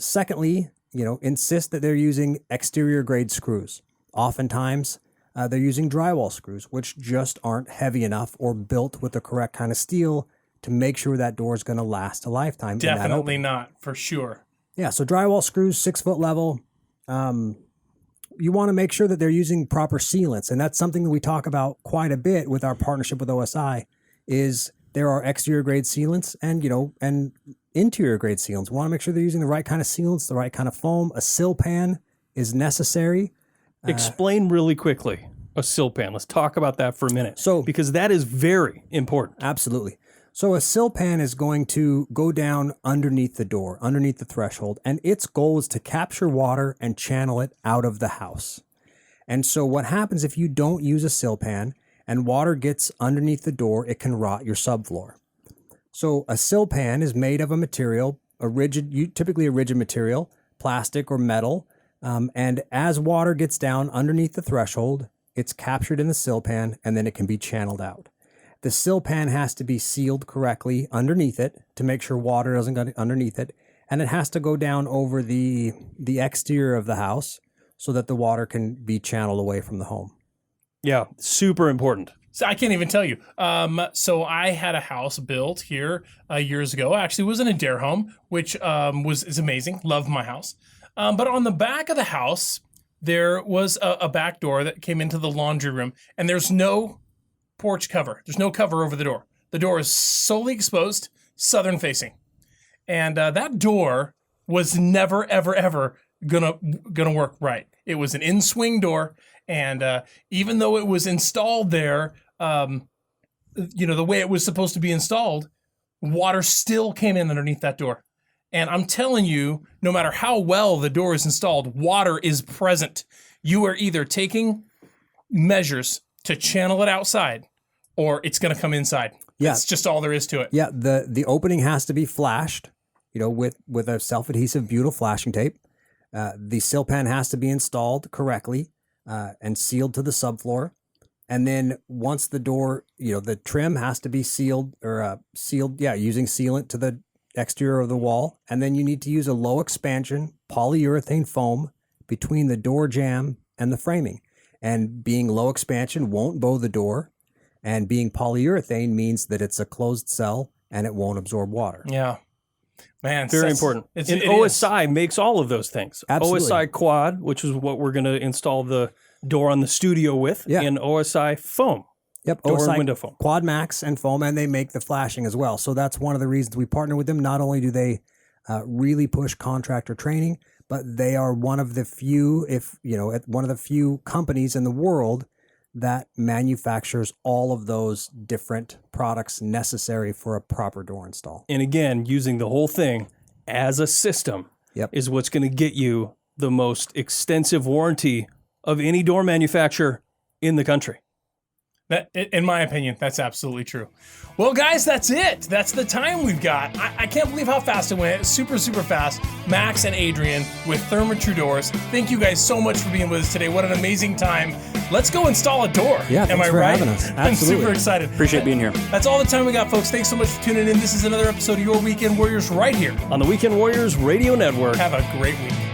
Secondly, insist that they're using exterior grade screws. Oftentimes, they're using drywall screws, which just aren't heavy enough or built with the correct kind of steel to make sure that door is going to last a lifetime. Definitely not, for sure. Yeah, so drywall screws, 6-foot level. You want to make sure that they're using proper sealants, and that's something that we talk about quite a bit with our partnership with OSI. Is there are exterior grade sealants and interior grade sealants. We want to make sure they're using the right kind of sealants, the right kind of foam. A sill pan is necessary. Explain really quickly a sill pan. Let's talk about that for a minute. Because that is very important. Absolutely. So a sill pan is going to go down underneath the door, underneath the threshold, and its goal is to capture water and channel it out of the house. And so what happens if you don't use a sill pan and water gets underneath the door, it can rot your subfloor. So a sill pan is made of a material, typically a rigid material, plastic or metal, and as water gets down underneath the threshold, it's captured in the sill pan and then it can be channeled out. The sill pan has to be sealed correctly underneath it to make sure water doesn't go underneath it. And it has to go down over the exterior of the house so that the water can be channeled away from the home. Yeah, super important. So I can't even tell you. So I had a house built here years ago. Actually, it was in a dare home, which is amazing. Love my house. But on the back of the house, there was a back door that came into the laundry room, and there's no porch cover. There's no cover over the door. The door is solely exposed, southern facing. And that door was never, ever, ever gonna work right. It was an in-swing door, and even though it was installed there, the way it was supposed to be installed, water still came in underneath that door. And I'm telling you, no matter how well the door is installed, water is present. You are either taking measures to channel it outside, or it's going to come inside. Yeah. It's just all there is to it. Yeah, the opening has to be flashed, with a self-adhesive butyl flashing tape. The sill pan has to be installed correctly and sealed to the subfloor. And then once the door, the trim has to be sealed using sealant to the exterior of the wall. And then you need to use a low expansion polyurethane foam between the door jamb and the framing. And being low expansion won't bow the door. And being polyurethane means that it's a closed cell and it won't absorb water. Yeah. Man, very important. And OSI makes all of those things. Absolutely. OSI Quad, which is what we're going to install the door on the studio with, and OSI Foam. Yep, door OSI and window foam. Quad Max and foam, and they make the flashing as well. So that's one of the reasons we partner with them. Not only do they really push contractor training, but they are one of the few, one of the few companies in the world that manufactures all of those different products necessary for a proper door install. And again, using the whole thing as a system is what's going to get you the most extensive warranty of any door manufacturer in the country. That, in my opinion, that's absolutely true. Well, guys, that's it. That's the time we've got. I can't believe how fast it went. Super, super fast. Max and Adrian with Therma Tru Doors. Thank you guys so much for being with us today. What an amazing time. Let's go install a door. Yeah, Am I for right? having us. I'm Absolutely. super excited. Appreciate being here. That's all the time we got, folks. Thanks so much for tuning in. This is another episode of Your Weekend Warriors right here. On the Weekend Warriors Radio Network. Have a great week.